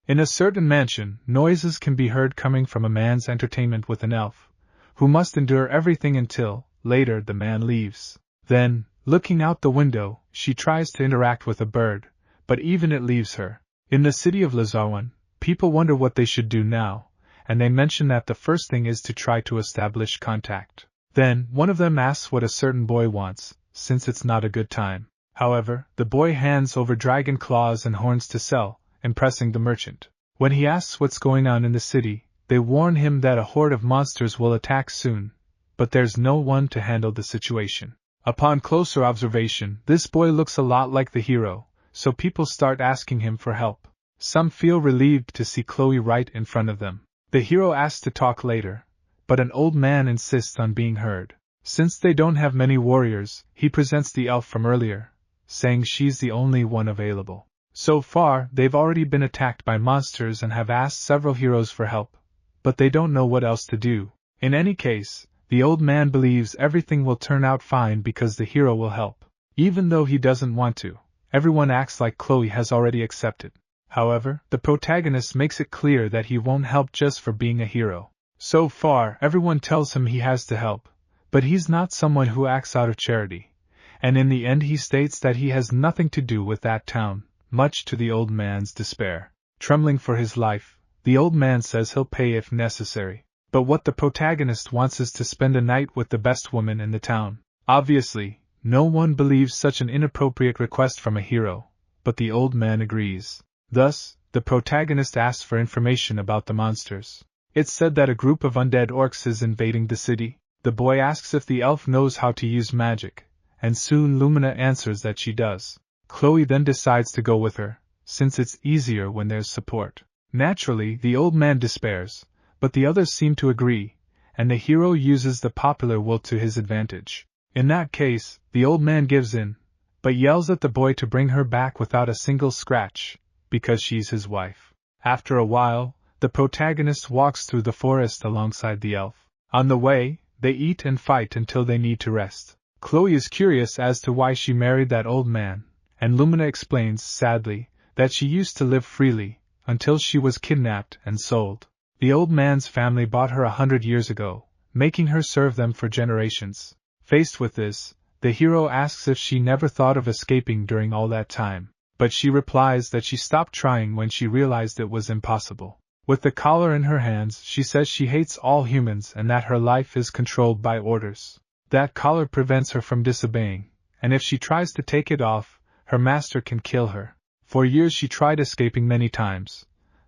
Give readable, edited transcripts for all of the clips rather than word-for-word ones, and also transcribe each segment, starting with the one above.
In a certain mansion, noises can be heard coming from a man's entertainment with an elf, who must endure everything until, later, the man leaves. Then, looking out the window, she tries to interact with a bird, but even it leaves her. In the city of Lazawan, people wonder what they should do now, and they mention that the first thing is to try to establish contact. Then, one of them asks what a certain boy wants, since it's not a good time. However, the boy hands over dragon claws and horns to sell, impressing the merchant. When he asks what's going on in the city, they warn him that a horde of monsters will attack soon, but there's no one to handle the situation. Upon closer observation, this boy looks a lot like the hero, so people start asking him for help. Some feel relieved to see Chloe right in front of them. The hero asks to talk later, but an old man insists on being heard. Since they don't have many warriors, he presents the elf from earlier, saying she's the only one available. So far, they've already been attacked by monsters and have asked several heroes for help, but they don't know what else to do. In any case, the old man believes everything will turn out fine because the hero will help. Even though he doesn't want to, everyone acts like Chloe has already accepted. However, the protagonist makes it clear that he won't help just for being a hero. So far, everyone tells him he has to help, but he's not someone who acts out of charity, and in the end he states that he has nothing to do with that town, much to the old man's despair. Trembling for his life, the old man says he'll pay if necessary. But what the protagonist wants is to spend a night with the best woman in the town. Obviously, no one believes such an inappropriate request from a hero, but the old man agrees. Thus, the protagonist asks for information about the monsters. It's said that a group of undead orcs is invading the city. The boy asks if the elf knows how to use magic, and soon Lumina answers that she does. Chloe then decides to go with her, since it's easier when there's support. Naturally, the old man despairs, but the others seem to agree, and the hero uses the popular will to his advantage. In that case, the old man gives in, but yells at the boy to bring her back without a single scratch, because she's his wife. After a while, the protagonist walks through the forest alongside the elf. On the way, they eat and fight until they need to rest. Chloe is curious as to why she married that old man, and Lumina explains, sadly, that she used to live freely, until she was kidnapped and sold. The old man's family bought her 100 years ago, making her serve them for generations. Faced with this, the hero asks if she never thought of escaping during all that time, but she replies that she stopped trying when she realized it was impossible. With the collar in her hands, she says she hates all humans and that her life is controlled by orders. That collar prevents her from disobeying, and if she tries to take it off, her master can kill her. For years she tried escaping many times,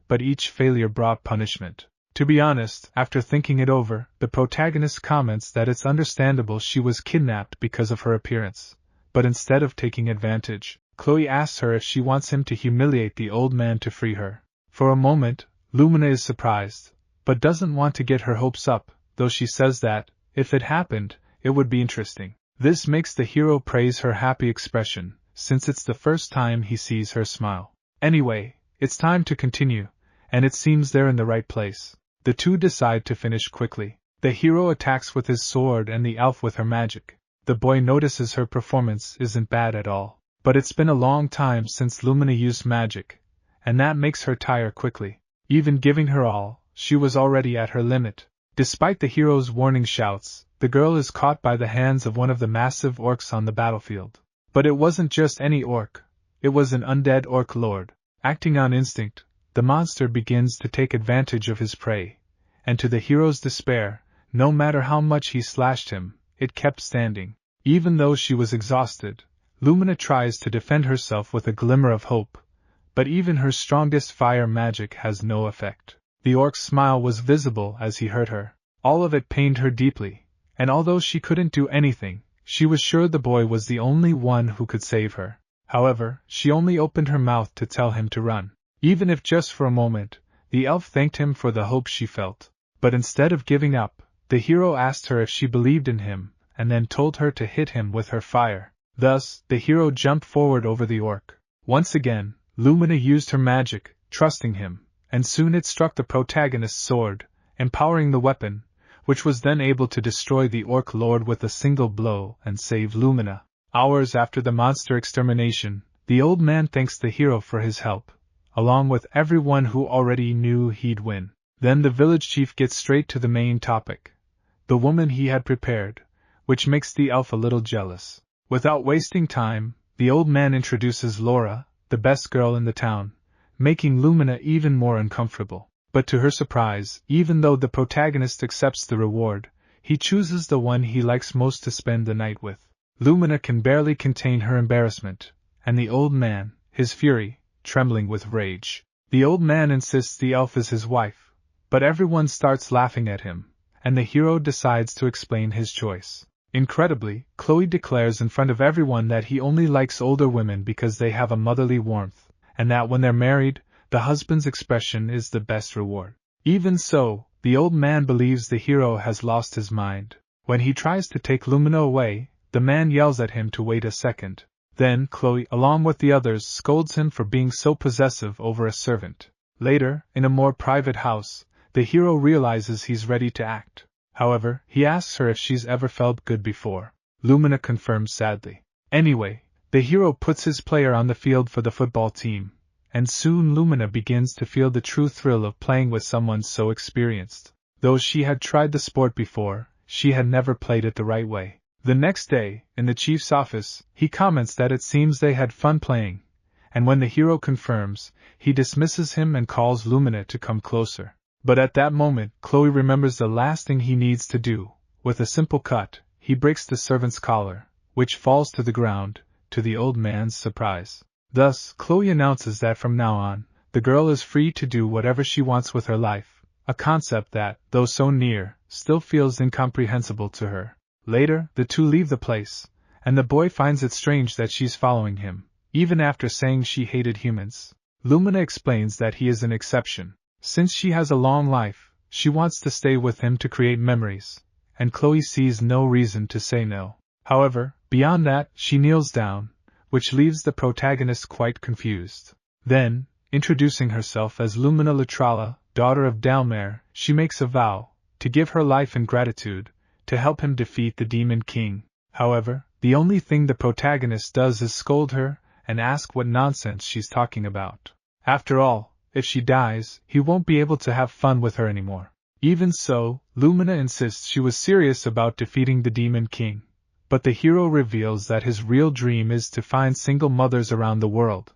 but each failure brought punishment. To be honest, after thinking it over, the protagonist comments that it's understandable she was kidnapped because of her appearance, but instead of taking advantage, Chloe asks her if she wants him to humiliate the old man to free her. For a moment, Lumina is surprised, but doesn't want to get her hopes up, though she says that, if it happened, it would be interesting. This makes the hero praise her happy expression, since it's the first time he sees her smile. Anyway, it's time to continue, and it seems they're in the right place. The two decide to finish quickly. The hero attacks with his sword and the elf with her magic. The boy notices her performance isn't bad at all, but it's been a long time since Lumina used magic, and that makes her tire quickly. Even giving her all, she was already at her limit. Despite the hero's warning shouts, the girl is caught by the hands of one of the massive orcs on the battlefield. But it wasn't just any orc, it was an undead orc lord. Acting on instinct, the monster begins to take advantage of his prey, and to the hero's despair, no matter how much he slashed him, it kept standing. Even though she was exhausted, Lumina tries to defend herself with a glimmer of hope, but even her strongest fire magic has no effect. The orc's smile was visible as he hurt her. All of it pained her deeply, and although she couldn't do anything, she was sure the boy was the only one who could save her. However, she only opened her mouth to tell him to run. Even if just for a moment, the elf thanked him for the hope she felt. But instead of giving up, the hero asked her if she believed in him, and then told her to hit him with her fire. Thus, the hero jumped forward over the orc. Once again, Lumina used her magic, trusting him, and soon it struck the protagonist's sword, empowering the weapon, which was then able to destroy the orc lord with a single blow and save Lumina. Hours after the monster extermination, the old man thanks the hero for his help, along with everyone who already knew he'd win. Then the village chief gets straight to the main topic, the woman he had prepared, which makes the elf a little jealous. Without wasting time, the old man introduces Laura, the best girl in the town, making Lumina even more uncomfortable. But to her surprise, even though the protagonist accepts the reward, he chooses the one he likes most to spend the night with. Lumina can barely contain her embarrassment, and the old man, his fury, trembling with rage. The old man insists the elf is his wife, but everyone starts laughing at him, and the hero decides to explain his choice. Incredibly, Chloe declares in front of everyone that he only likes older women because they have a motherly warmth, and that when they're married, the husband's expression is the best reward. Even so, the old man believes the hero has lost his mind. When he tries to take Lumina away, the man yells at him to wait a second. Then Chloe, along with the others, scolds him for being so possessive over a servant. Later, in a more private house, the hero realizes he's ready to act. However, he asks her if she's ever felt good before. Lumina confirms sadly. Anyway, the hero puts his player on the field for the football team, and soon Lumina begins to feel the true thrill of playing with someone so experienced. Though she had tried the sport before, she had never played it the right way. The next day, in the chief's office, he comments that it seems they had fun playing, and when the hero confirms, he dismisses him and calls Lumina to come closer. But at that moment, Chloe remembers the last thing he needs to do. With a simple cut, he breaks the servant's collar, which falls to the ground, to the old man's surprise. Thus, Chloe announces that from now on, the girl is free to do whatever she wants with her life, a concept that, though so near, still feels incomprehensible to her. Later, the two leave the place, and the boy finds it strange that she's following him, even after saying she hated humans. Lumina explains that he is an exception. Since she has a long life, she wants to stay with him to create memories, and Chloe sees no reason to say no. However, beyond that, she kneels down, which leaves the protagonist quite confused. Then, introducing herself as Lumina Lutrala, daughter of Dalmer, she makes a vow to give her life in gratitude, to help him defeat the Demon King. However, the only thing the protagonist does is scold her and ask what nonsense she's talking about. After all, if she dies, he won't be able to have fun with her anymore. Even so, Lumina insists she was serious about defeating the Demon King, but the hero reveals that his real dream is to find single mothers around the world,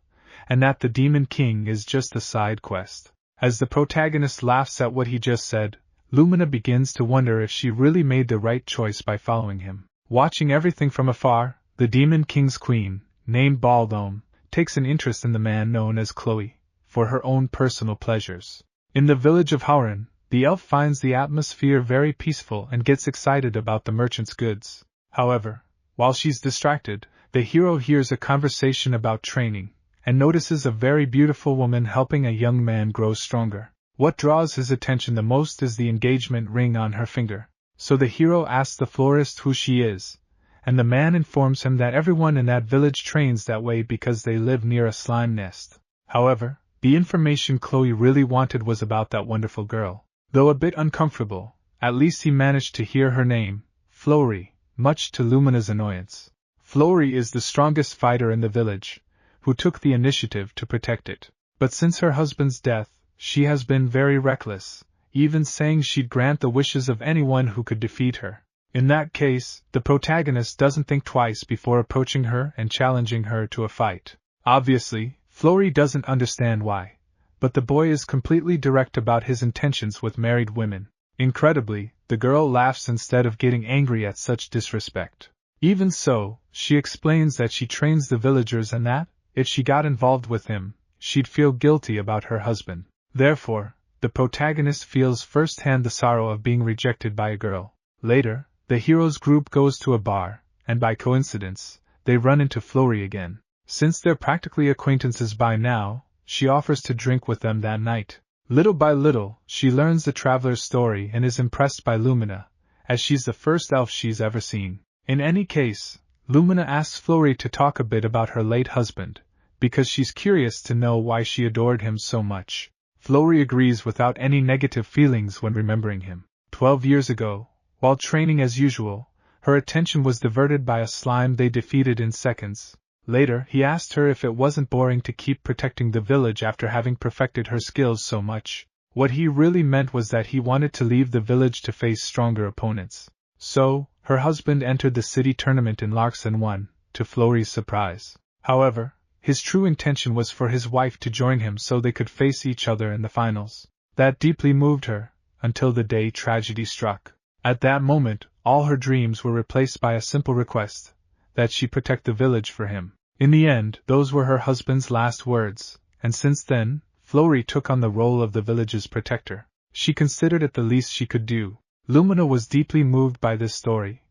and that the Demon King is just a side quest. As the protagonist laughs at what he just said, Lumina begins to wonder if she really made the right choice by following him. Watching everything from afar, the Demon King's queen, named Baldome, takes an interest in the man known as Chloe, for her own personal pleasures. In the village of Hauran, the elf finds the atmosphere very peaceful and gets excited about the merchant's goods. However, while she's distracted, the hero hears a conversation about training, and notices a very beautiful woman helping a young man grow stronger. What draws his attention the most is the engagement ring on her finger. So the hero asks the florist who she is, and the man informs him that everyone in that village trains that way because they live near a slime nest. However, the information Chloe really wanted was about that wonderful girl. Though a bit uncomfortable, at least he managed to hear her name, Flory, much to Lumina's annoyance. Flory is the strongest fighter in the village, who took the initiative to protect it. But since her husband's death, she has been very reckless, even saying she'd grant the wishes of anyone who could defeat her. In that case, the protagonist doesn't think twice before approaching her and challenging her to a fight. Obviously, Flory doesn't understand why, but the boy is completely direct about his intentions with married women. Incredibly, the girl laughs instead of getting angry at such disrespect. Even so, she explains that she trains the villagers and that, if she got involved with him, she'd feel guilty about her husband. Therefore, the protagonist feels firsthand the sorrow of being rejected by a girl. Later, the hero's group goes to a bar, and by coincidence, they run into Flory again. Since they're practically acquaintances by now, she offers to drink with them that night. Little by little, she learns the traveler's story and is impressed by Lumina, as she's the first elf she's ever seen. In any case, Lumina asks Flory to talk a bit about her late husband, because she's curious to know why she adored him so much. Flory agrees without any negative feelings when remembering him. 12 years ago, while training as usual, her attention was diverted by a slime they defeated in seconds, Later, he asked her if it wasn't boring to keep protecting the village after having perfected her skills so much. What he really meant was that he wanted to leave the village to face stronger opponents. So, her husband entered the city tournament in Larks and won, to Florey's surprise. However, his true intention was for his wife to join him so they could face each other in the finals. That deeply moved her, until the day tragedy struck. At that moment, all her dreams were replaced by a simple request, that she protect the village for him. In the end, those were her husband's last words, and since then, Florey took on the role of the village's protector. She considered it the least she could do. Lumina was deeply moved by this story,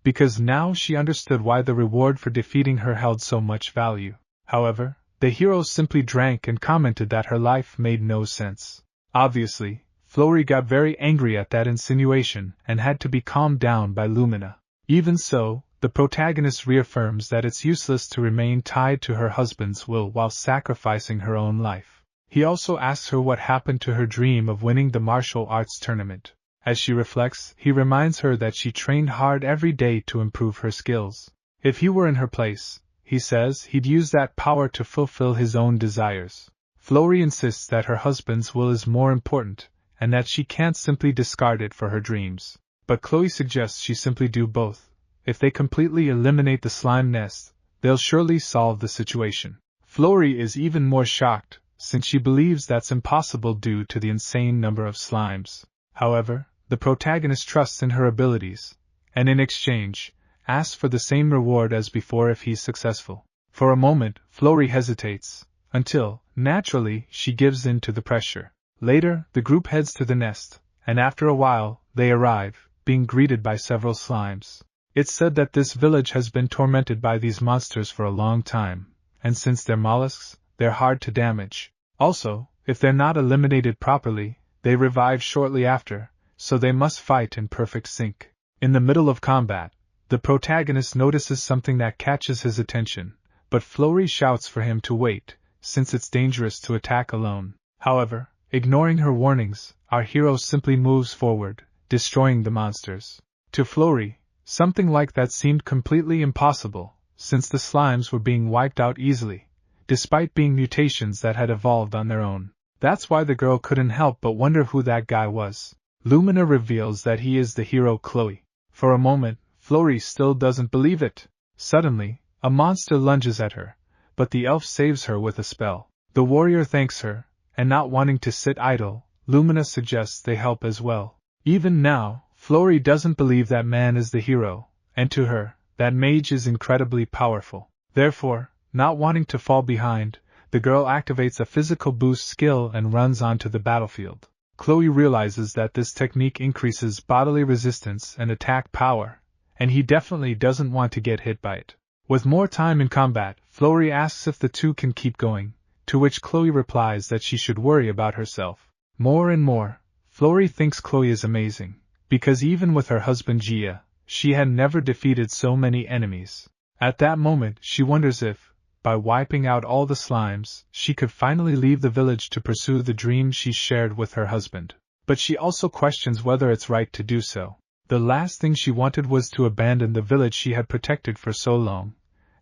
because now she understood why the reward for defeating her held so much value. However, the hero simply drank and commented that her life made no sense. Obviously, Florey got very angry at that insinuation and had to be calmed down by Lumina. Even so, the protagonist reaffirms that it's useless to remain tied to her husband's will while sacrificing her own life. He also asks her what happened to her dream of winning the martial arts tournament. As she reflects, he reminds her that she trained hard every day to improve her skills. If he were in her place, he says, he'd use that power to fulfill his own desires. Florey insists that her husband's will is more important, and that she can't simply discard it for her dreams. But Chloe suggests she simply do both. If they completely eliminate the slime nest, they'll surely solve the situation. Florey is even more shocked, since she believes that's impossible due to the insane number of slimes. However, the protagonist trusts in her abilities, and in exchange, asks for the same reward as before if he's successful. For a moment, Florey hesitates, until, naturally, she gives in to the pressure. Later, the group heads to the nest, and after a while, they arrive, being greeted by several slimes. It's said that this village has been tormented by these monsters for a long time, and since they're mollusks, they're hard to damage. Also, if they're not eliminated properly, they revive shortly after, so they must fight in perfect sync. In the middle of combat, the protagonist notices something that catches his attention, but Florey shouts for him to wait, since it's dangerous to attack alone. However, ignoring her warnings, our hero simply moves forward, destroying the monsters. To Florey, something like that seemed completely impossible, since the slimes were being wiped out easily, despite being mutations that had evolved on their own. That's why the girl couldn't help but wonder who that guy was. Lumina reveals that he is the hero Chloe. For a moment, Florey still doesn't believe it. Suddenly, a monster lunges at her, but the elf saves her with a spell. The warrior thanks her, and not wanting to sit idle, Lumina suggests they help as well. Even now, Florey doesn't believe that man is the hero, and to her, that mage is incredibly powerful. Therefore, not wanting to fall behind, the girl activates a physical boost skill and runs onto the battlefield. Chloe realizes that this technique increases bodily resistance and attack power, and he definitely doesn't want to get hit by it. With more time in combat, Florey asks if the two can keep going, to which Chloe replies that she should worry about herself. More and more, Florey thinks Chloe is amazing, because even with her husband Gia, she had never defeated so many enemies. At that moment, she wonders if, by wiping out all the slimes, she could finally leave the village to pursue the dream she shared with her husband. But she also questions whether it's right to do so. The last thing she wanted was to abandon the village she had protected for so long,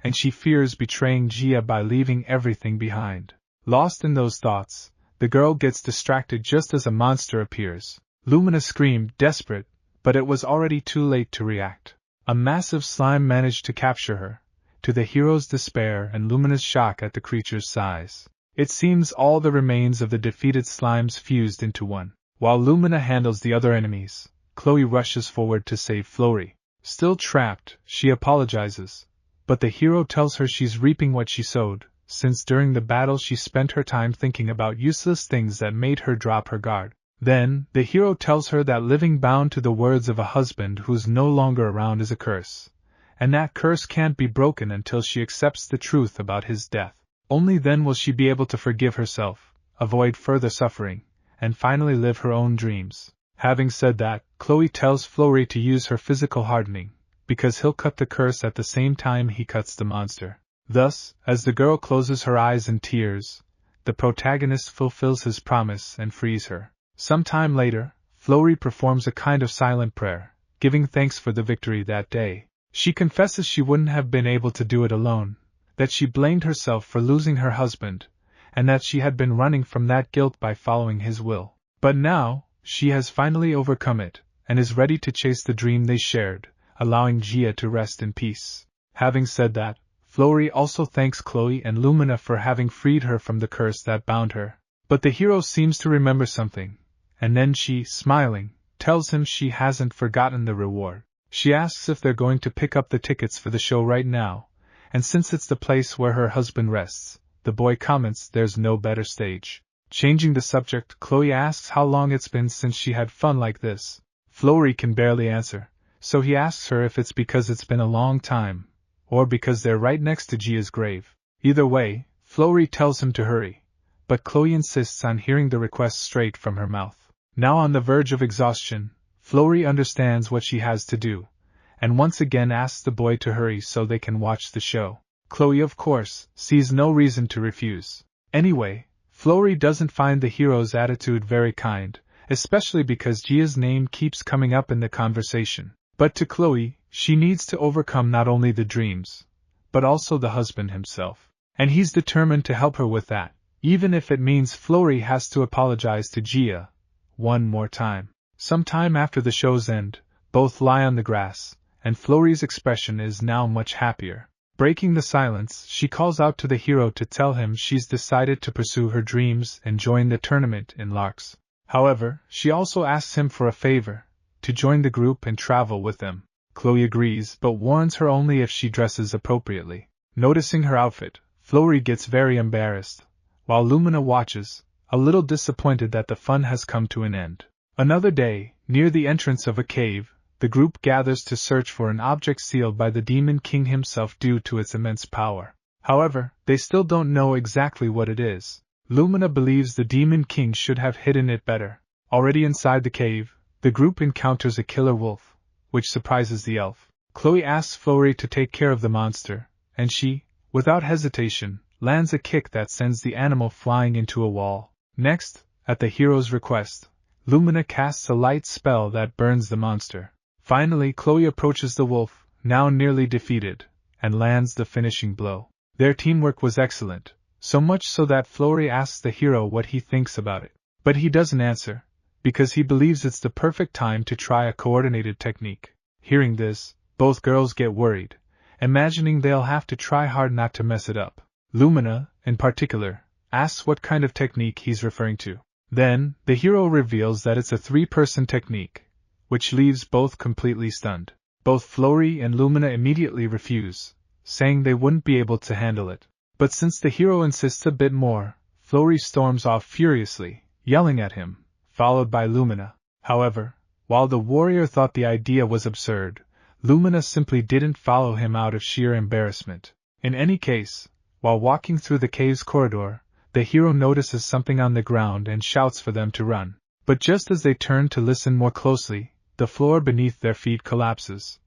and she fears betraying Gia by leaving everything behind. Lost in those thoughts, the girl gets distracted just as a monster appears. Lumina screamed, desperate, but it was already too late to react. A massive slime managed to capture her, to the hero's despair and Lumina's shock at the creature's size. It seems all the remains of the defeated slimes fused into one. While Lumina handles the other enemies, Chloe rushes forward to save Florey. Still trapped, she apologizes, but the hero tells her she's reaping what she sowed, since during the battle she spent her time thinking about useless things that made her drop her guard. Then, the hero tells her that living bound to the words of a husband who's no longer around is a curse, and that curse can't be broken until she accepts the truth about his death. Only then will she be able to forgive herself, avoid further suffering, and finally live her own dreams. Having said that, Chloe tells Florey to use her physical hardening, because he'll cut the curse at the same time he cuts the monster. Thus, as the girl closes her eyes in tears, the protagonist fulfills his promise and frees her. Some time later, Florey performs a kind of silent prayer, giving thanks for the victory that day. She confesses she wouldn't have been able to do it alone, that she blamed herself for losing her husband, and that she had been running from that guilt by following his will. But now, she has finally overcome it, and is ready to chase the dream they shared, allowing Gia to rest in peace. Having said that, Flory also thanks Chloe and Lumina for having freed her from the curse that bound her. But the hero seems to remember something, and then she, smiling, tells him she hasn't forgotten the reward. She asks if they're going to pick up the tickets for the show right now, and since it's the place where her husband rests, the boy comments there's no better stage. Changing the subject, Chloe asks how long it's been since she had fun like this. Flory can barely answer, so he asks her if it's because it's been a long time, or because they're right next to Gia's grave. Either way, Flory tells him to hurry, but Chloe insists on hearing the request straight from her mouth. Now on the verge of exhaustion, Flory understands what she has to do, and once again asks the boy to hurry so they can watch the show. Chloe, of course, sees no reason to refuse. Anyway, Flory doesn't find the hero's attitude very kind, especially because Gia's name keeps coming up in the conversation. But to Chloe, she needs to overcome not only the dreams, but also the husband himself. And he's determined to help her with that, even if it means Flory has to apologize to Gia one more time. Sometime after the show's end, both lie on the grass, and Flory's expression is now much happier. Breaking the silence, she calls out to the hero to tell him she's decided to pursue her dreams and join the tournament in Larks. However, she also asks him for a favor, to join the group and travel with them. Chloe agrees, but warns her only if she dresses appropriately. Noticing her outfit, Flory gets very embarrassed, while Lumina watches, a little disappointed that the fun has come to an end. Another day, near the entrance of a cave, the group gathers to search for an object sealed by the Demon King himself due to its immense power. However, they still don't know exactly what it is. Lumina believes the Demon King should have hidden it better. Already inside the cave, the group encounters a killer wolf, which surprises the elf. Chloe asks Flory to take care of the monster, and she, without hesitation, lands a kick that sends the animal flying into a wall. Next, at the hero's request, Lumina casts a light spell that burns the monster. Finally, Chloe approaches the wolf, now nearly defeated, and lands the finishing blow. Their teamwork was excellent, so much so that Flory asks the hero what he thinks about it. But he doesn't answer, because he believes it's the perfect time to try a coordinated technique. Hearing this, both girls get worried, imagining they'll have to try hard not to mess it up. Lumina, in particular, asks what kind of technique he's referring to. Then, the hero reveals that it's a 3-person technique, which leaves both completely stunned. Both Flory and Lumina immediately refuse, saying they wouldn't be able to handle it. But since the hero insists a bit more, Flory storms off furiously, yelling at him, followed by Lumina. However, while the warrior thought the idea was absurd, Lumina simply didn't follow him out of sheer embarrassment. In any case, while walking through the cave's corridor, the hero notices something on the ground and shouts for them to run. But just as they turn to listen more closely, the floor beneath their feet collapses,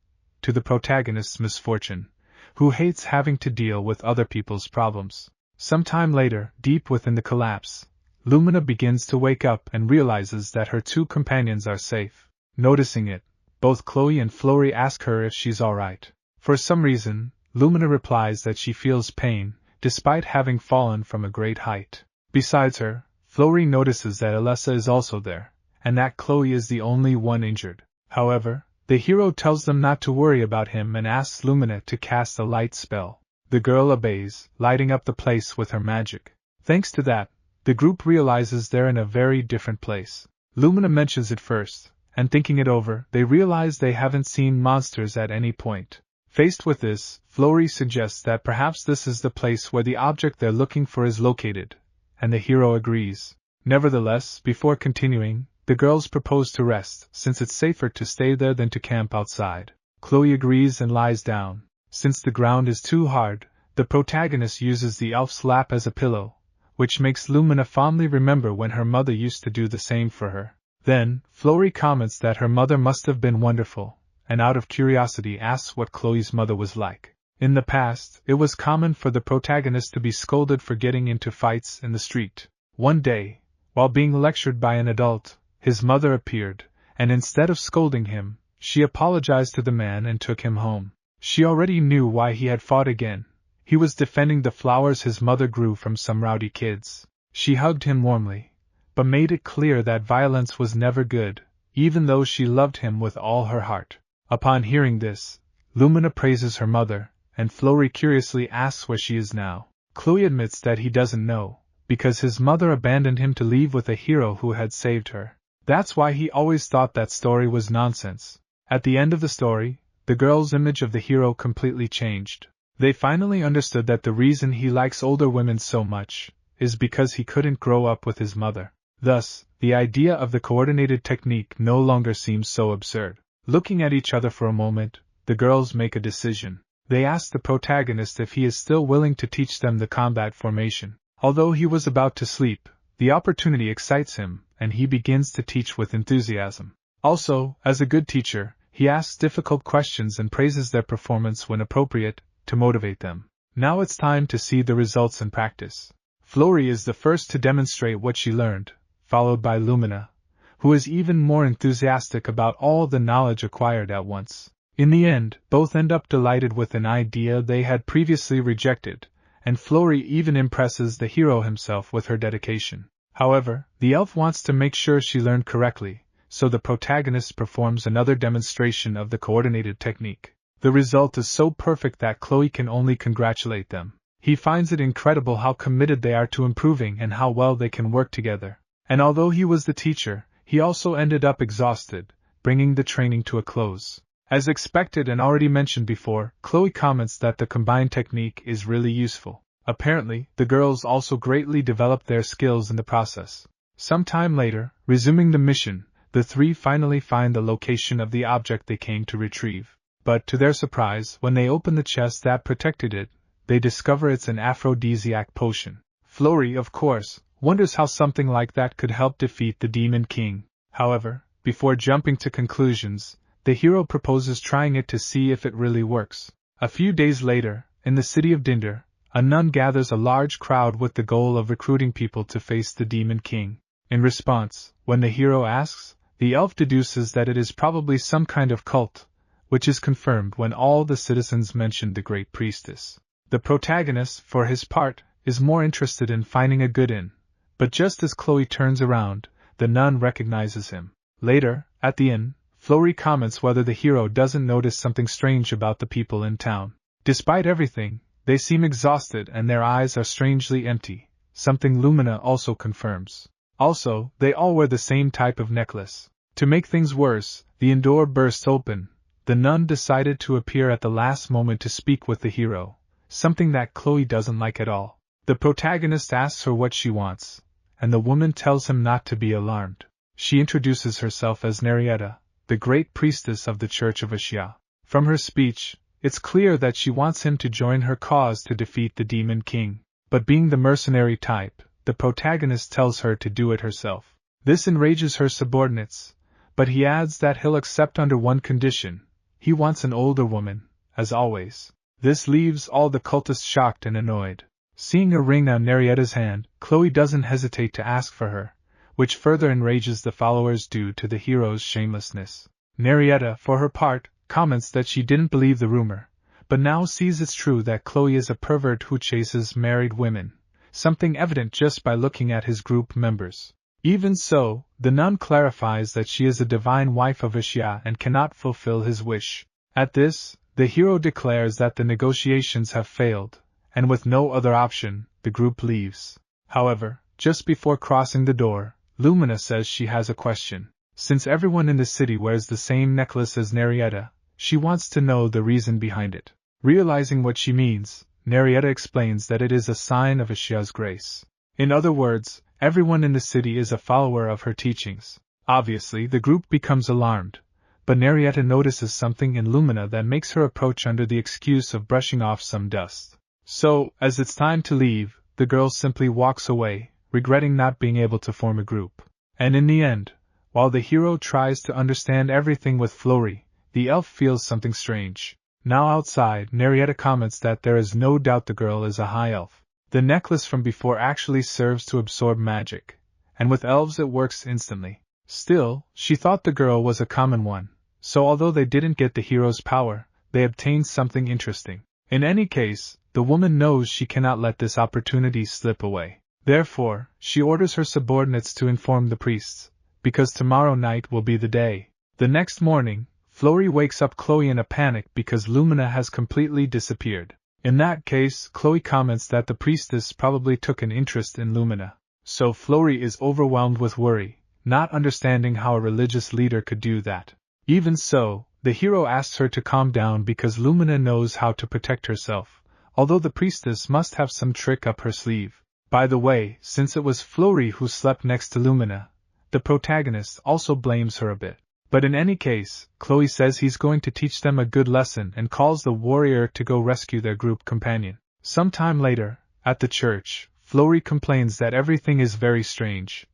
to the protagonist's misfortune, who hates having to deal with other people's problems. Sometime later, deep within the collapse, Lumina begins to wake up and realizes that her 2 companions are safe. Noticing it, both Chloe and Flory ask her if she's alright. For some reason, Lumina replies that she feels pain, despite having fallen from a great height. Besides her, Flory notices that Alessa is also there, and that Chloe is the only one injured. However, the hero tells them not to worry about him and asks Lumina to cast a light spell. The girl obeys, lighting up the place with her magic. Thanks to that, the group realizes they're in a very different place. Lumina mentions it first, and thinking it over, they realize they haven't seen monsters at any point. Faced with this, Flory suggests that perhaps this is the place where the object they're looking for is located, and the hero agrees. Nevertheless, before continuing, the girls propose to rest, since it's safer to stay there than to camp outside. Chloe agrees and lies down. Since the ground is too hard, the protagonist uses the elf's lap as a pillow, which makes Lumina fondly remember when her mother used to do the same for her. Then, Flory comments that her mother must have been wonderful, and out of curiosity asks what Chloe's mother was like. In the past, it was common for the protagonist to be scolded for getting into fights in the street. One day, while being lectured by an adult, his mother appeared, and instead of scolding him, she apologized to the man and took him home. She already knew why he had fought again, He was defending the flowers his mother grew from some rowdy kids. She hugged him warmly, but made it clear that violence was never good, even though she loved him with all her heart. Upon hearing this, Lumina praises her mother, and Flory curiously asks where she is now. Chloe admits that he doesn't know, because his mother abandoned him to leave with a hero who had saved her. That's why he always thought that story was nonsense. At the end of the story, the girl's image of the hero completely changed. They finally understood that the reason he likes older women so much is because he couldn't grow up with his mother. Thus, the idea of the coordinated technique no longer seems so absurd. Looking at each other for a moment, the girls make a decision. They ask the protagonist if he is still willing to teach them the combat formation. Although he was about to sleep, the opportunity excites him, and he begins to teach with enthusiasm. Also, as a good teacher, he asks difficult questions and praises their performance when appropriate, to motivate them. Now it's time to see the results in practice. Flory is the first to demonstrate what she learned, followed by Lumina, who is even more enthusiastic about all the knowledge acquired at once. In the end, both end up delighted with an idea they had previously rejected, and Flory even impresses the hero himself with her dedication. However, the elf wants to make sure she learned correctly, so the protagonist performs another demonstration of the coordinated technique. The result is so perfect that Chloe can only congratulate them. He finds it incredible how committed they are to improving and how well they can work together. And although he was the teacher, he also ended up exhausted, bringing the training to a close. As expected and already mentioned before, Chloe comments that the combined technique is really useful. Apparently, the girls also greatly developed their skills in the process. Some time later, resuming the mission, the three finally find the location of the object they came to retrieve. But to their surprise, when they open the chest that protected it, they discover it's an aphrodisiac potion. Flory, of course, wonders how something like that could help defeat the Demon King. However, before jumping to conclusions, the hero proposes trying it to see if it really works. A few days later, in the city of Dinder, a nun gathers a large crowd with the goal of recruiting people to face the Demon King. In response, when the hero asks, the elf deduces that it is probably some kind of cult, which is confirmed when all the citizens mention the Great Priestess. The protagonist, for his part, is more interested in finding a good inn, but just as Chloe turns around, the nun recognizes him. Later, at the inn, Flory comments whether the hero doesn't notice something strange about the people in town. Despite everything, they seem exhausted and their eyes are strangely empty, something Lumina also confirms. Also, they all wear the same type of necklace. To make things worse, the inn door bursts open. The nun decided to appear at the last moment to speak with the hero, something that Chloe doesn't like at all. The protagonist asks her what she wants, and the woman tells him not to be alarmed. She introduces herself as Narietta, the great priestess of the Church of Ashia. From her speech, it's clear that she wants him to join her cause to defeat the Demon King. But being the mercenary type, the protagonist tells her to do it herself. This enrages her subordinates, but he adds that he'll accept under one condition. He wants an older woman, as always. This leaves all the cultists shocked and annoyed. Seeing a ring on Narietta's hand, Chloe doesn't hesitate to ask for her, which further enrages the followers due to the hero's shamelessness. Narietta, for her part, comments that she didn't believe the rumor, but now sees it's true that Chloe is a pervert who chases married women, something evident just by looking at his group members. Even so, the nun clarifies that she is a divine wife of Ashia and cannot fulfill his wish. At this, the hero declares that the negotiations have failed, and with no other option, the group leaves. However, just before crossing the door, Lumina says she has a question. Since everyone in the city wears the same necklace as Narietta, she wants to know the reason behind it. Realizing what she means, Narietta explains that it is a sign of Ashia's grace. In other words, everyone in the city is a follower of her teachings. Obviously, the group becomes alarmed, but Narietta notices something in Lumina that makes her approach under the excuse of brushing off some dust. So, as it's time to leave, the girl simply walks away, regretting not being able to form a group. And in the end, while the hero tries to understand everything with Flory, the elf feels something strange. Now outside, Narietta comments that there is no doubt the girl is a high elf. The necklace from before actually serves to absorb magic, and with elves it works instantly. Still, she thought the girl was a common one, so although they didn't get the hero's power, they obtained something interesting. In any case, the woman knows she cannot let this opportunity slip away. Therefore, she orders her subordinates to inform the priests, because tomorrow night will be the day. The next morning, Florrie wakes up Chloe in a panic because Lumina has completely disappeared. In that case, Chloe comments that the priestess probably took an interest in Lumina. So Florrie is overwhelmed with worry, not understanding how a religious leader could do that. Even so, the hero asks her to calm down because Lumina knows how to protect herself, although the priestess must have some trick up her sleeve. By the way, since it was Florrie who slept next to Lumina, the protagonist also blames her a bit. But in any case, Chloe says he's going to teach them a good lesson and calls the warrior to go rescue their group companion. Sometime later, at the church, Florrie complains that everything is very strange,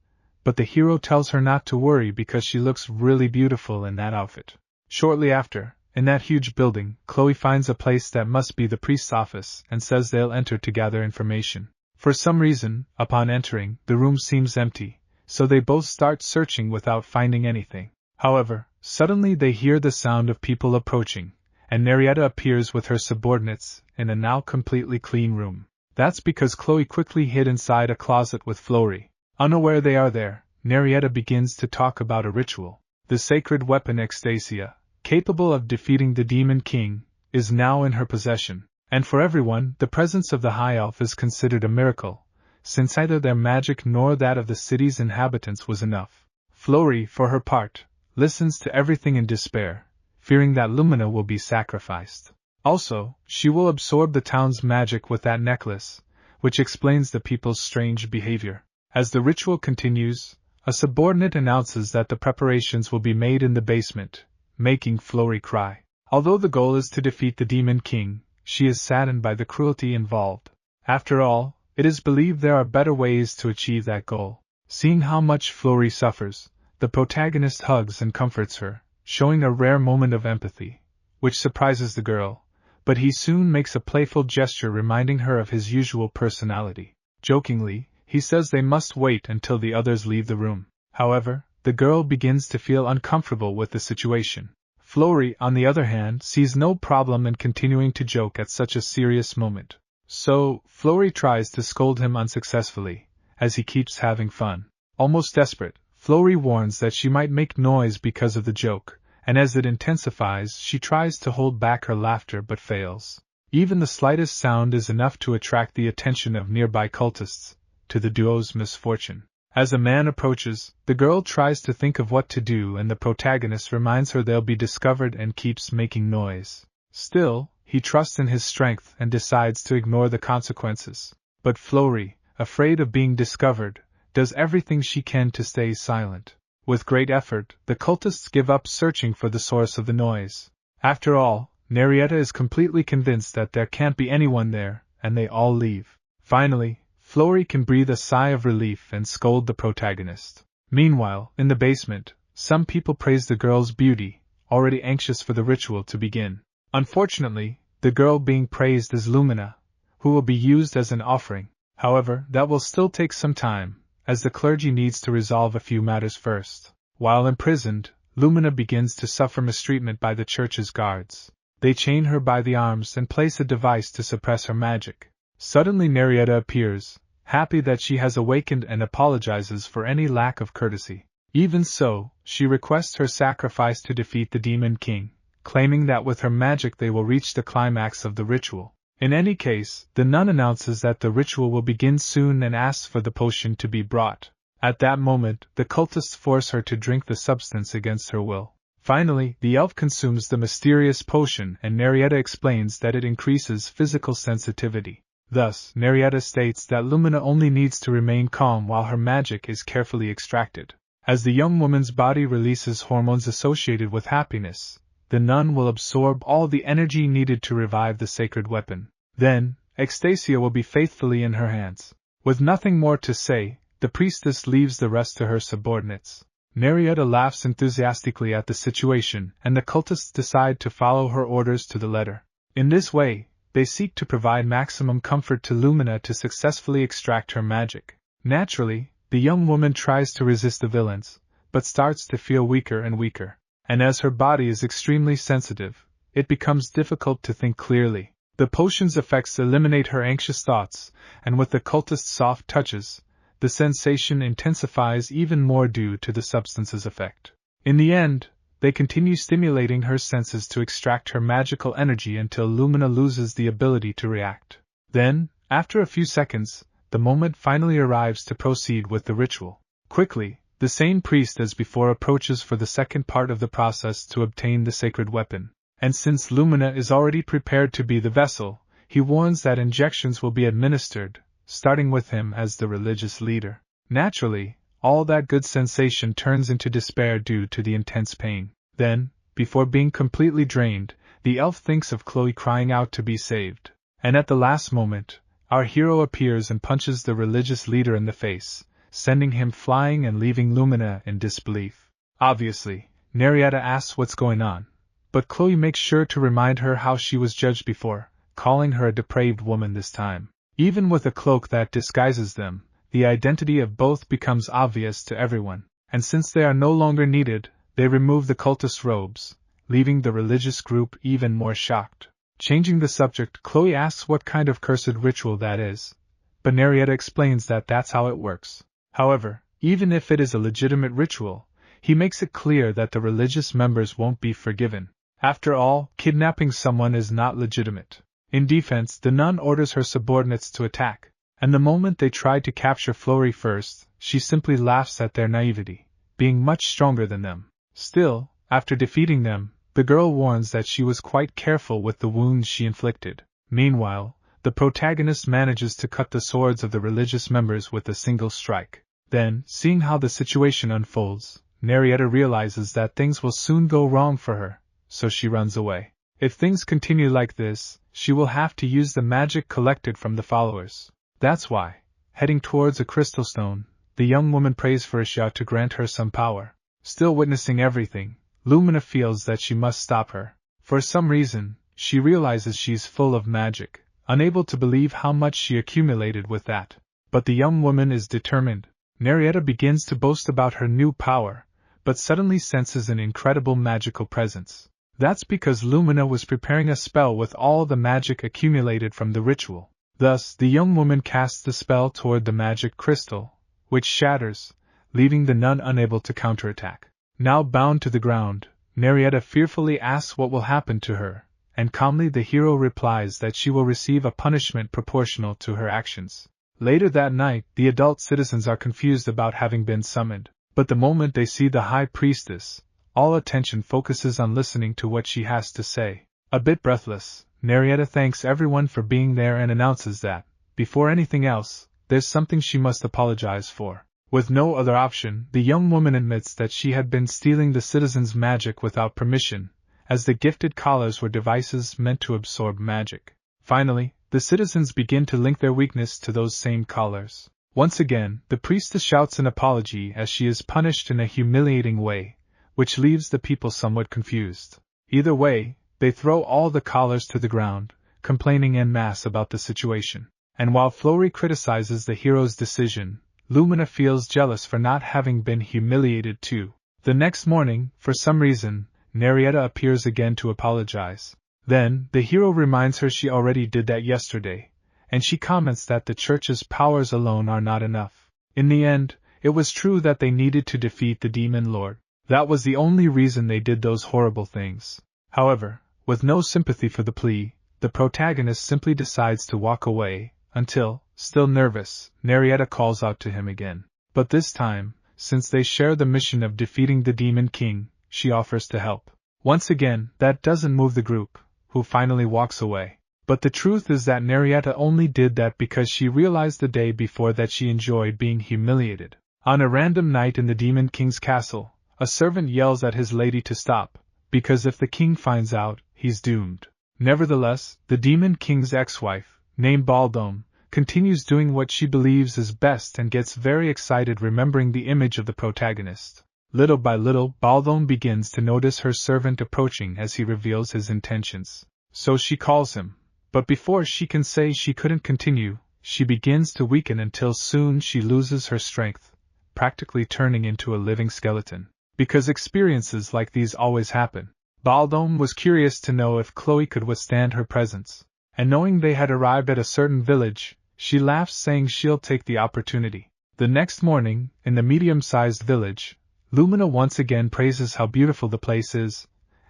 but the hero tells her not to worry because she looks really beautiful in that outfit. Shortly after, in that huge building, Chloe finds a place that must be the priest's office and says they'll enter to gather information. For some reason, upon entering, the room seems empty, so they both start searching without finding anything. However, suddenly they hear the sound of people approaching, and Narietta appears with her subordinates in a now completely clean room. That's because Chloe quickly hid inside a closet with Florrie. Unaware they are there, Narietta begins to talk about a ritual. The sacred weapon Ecstasia, capable of defeating the Demon King, is now in her possession, and for everyone, the presence of the High Elf is considered a miracle, since neither their magic nor that of the city's inhabitants was enough. Florrie, for her part, listens to everything in despair, fearing that Lumina will be sacrificed. Also, she will absorb the town's magic with that necklace, which explains the people's strange behavior. As the ritual continues, a subordinate announces that the preparations will be made in the basement, making Florrie cry. Although the goal is to defeat the Demon King, she is saddened by the cruelty involved. After all, it is believed there are better ways to achieve that goal. Seeing how much Florrie suffers, the protagonist hugs and comforts her, showing a rare moment of empathy, which surprises the girl, but he soon makes a playful gesture reminding her of his usual personality. Jokingly, he says they must wait until the others leave the room. However, the girl begins to feel uncomfortable with the situation. Florrie, on the other hand, sees no problem in continuing to joke at such a serious moment. So, Florrie tries to scold him unsuccessfully, as he keeps having fun. Almost desperate, Florrie warns that she might make noise because of the joke, and as it intensifies, she tries to hold back her laughter but fails. Even the slightest sound is enough to attract the attention of nearby cultists, to the duo's misfortune. As a man approaches, the girl tries to think of what to do and the protagonist reminds her they'll be discovered and keeps making noise. Still, he trusts in his strength and decides to ignore the consequences. But Florrie, afraid of being discovered, does everything she can to stay silent. With great effort, the cultists give up searching for the source of the noise. After all, Narietta is completely convinced that there can't be anyone there, and they all leave. Finally, Florrie can breathe a sigh of relief and scold the protagonist. Meanwhile, in the basement, some people praise the girl's beauty, already anxious for the ritual to begin. Unfortunately, the girl being praised is Lumina, who will be used as an offering. However, that will still take some time, as the clergy needs to resolve a few matters first. While imprisoned, Lumina begins to suffer mistreatment by the church's guards. They chain her by the arms and place a device to suppress her magic. Suddenly Narietta appears, happy that she has awakened and apologizes for any lack of courtesy. Even so, she requests her sacrifice to defeat the Demon King, claiming that with her magic they will reach the climax of the ritual. In any case, the nun announces that the ritual will begin soon and asks for the potion to be brought. At that moment, the cultists force her to drink the substance against her will. Finally, the elf consumes the mysterious potion and Narietta explains that it increases physical sensitivity. Thus, Narietta states that Lumina only needs to remain calm while her magic is carefully extracted. As the young woman's body releases hormones associated with happiness, the nun will absorb all the energy needed to revive the sacred weapon. Then, Ecstasia will be faithfully in her hands. With nothing more to say, the priestess leaves the rest to her subordinates. Narietta laughs enthusiastically at the situation, and the cultists decide to follow her orders to the letter. In this way, they seek to provide maximum comfort to Lumina to successfully extract her magic. Naturally, the young woman tries to resist the villains, but starts to feel weaker and weaker. And as her body is extremely sensitive, it becomes difficult to think clearly. The potion's effects eliminate her anxious thoughts, and with the cultist's soft touches, the sensation intensifies even more due to the substance's effect. In the end, they continue stimulating her senses to extract her magical energy until Lumina loses the ability to react. Then, after a few seconds, the moment finally arrives to proceed with the ritual. Quickly, the same priest as before approaches for the second part of the process to obtain the sacred weapon. And since Lumina is already prepared to be the vessel, he warns that injections will be administered, starting with him as the religious leader. Naturally, all that good sensation turns into despair due to the intense pain. Then, before being completely drained, the elf thinks of Chloe crying out to be saved. And at the last moment, our hero appears and punches the religious leader in the face, sending him flying and leaving Lumina in disbelief. Obviously, Narietta asks what's going on, but Chloe makes sure to remind her how she was judged before, calling her a depraved woman this time. Even with a cloak that disguises them, the identity of both becomes obvious to everyone, and since they are no longer needed, they remove the cultist's robes, leaving the religious group even more shocked. Changing the subject, Chloe asks what kind of cursed ritual that is, but Narietta explains that that's how it works. However, even if it is a legitimate ritual, he makes it clear that the religious members won't be forgiven. After all, kidnapping someone is not legitimate. In defense, the nun orders her subordinates to attack, and the moment they try to capture Flory first, she simply laughs at their naivety, being much stronger than them. Still, after defeating them, the girl warns that she was quite careful with the wounds she inflicted. Meanwhile, the protagonist manages to cut the swords of the religious members with a single strike. Then, seeing how the situation unfolds, Narietta realizes that things will soon go wrong for her, so she runs away. If things continue like this, she will have to use the magic collected from the followers. That's why, heading towards a crystal stone, the young woman prays for Isha to grant her some power. Still witnessing everything, Lumina feels that she must stop her. For some reason, she realizes she's full of magic, unable to believe how much she accumulated with that. But the young woman is determined. Narietta begins to boast about her new power, but suddenly senses an incredible magical presence. That's because Lumina was preparing a spell with all the magic accumulated from the ritual. Thus, the young woman casts the spell toward the magic crystal, which shatters, leaving the nun unable to counterattack. Now bound to the ground, Narietta fearfully asks what will happen to her, and calmly the hero replies that she will receive a punishment proportional to her actions. Later that night, the adult citizens are confused about having been summoned, but the moment they see the high priestess, all attention focuses on listening to what she has to say. A bit breathless, Narietta thanks everyone for being there and announces that, before anything else, there's something she must apologize for. With no other option, the young woman admits that she had been stealing the citizens' magic without permission, as the gifted collars were devices meant to absorb magic. Finally, the citizens begin to link their weakness to those same collars. Once again, the priestess shouts an apology as she is punished in a humiliating way, which leaves the people somewhat confused. Either way, they throw all the collars to the ground, complaining en masse about the situation. And while Flory criticizes the hero's decision, Lumina feels jealous for not having been humiliated too. The next morning, for some reason, Narietta appears again to apologize. Then, the hero reminds her she already did that yesterday, and she comments that the church's powers alone are not enough. In the end, it was true that they needed to defeat the demon lord. That was the only reason they did those horrible things. However, with no sympathy for the plea, the protagonist simply decides to walk away, until, still nervous, Narietta calls out to him again. But this time, since they share the mission of defeating the Demon King, she offers to help. Once again, that doesn't move the group, who finally walks away. But the truth is that Narietta only did that because she realized the day before that she enjoyed being humiliated. On a random night in the Demon King's castle, a servant yells at his lady to stop, because if the king finds out, he's doomed. Nevertheless, the Demon King's ex-wife, named Baldome, continues doing what she believes is best and gets very excited remembering the image of the protagonist. Little by little, Baldome begins to notice her servant approaching as he reveals his intentions. So she calls him, but before she can say she couldn't continue, she begins to weaken until soon she loses her strength, practically turning into a living skeleton. Because experiences like these always happen, Baldome was curious to know if Chloe could withstand her presence, and knowing they had arrived at a certain village, she laughs, saying she'll take the opportunity. The next morning, in the medium-sized village, Lumina once again praises how beautiful the place is,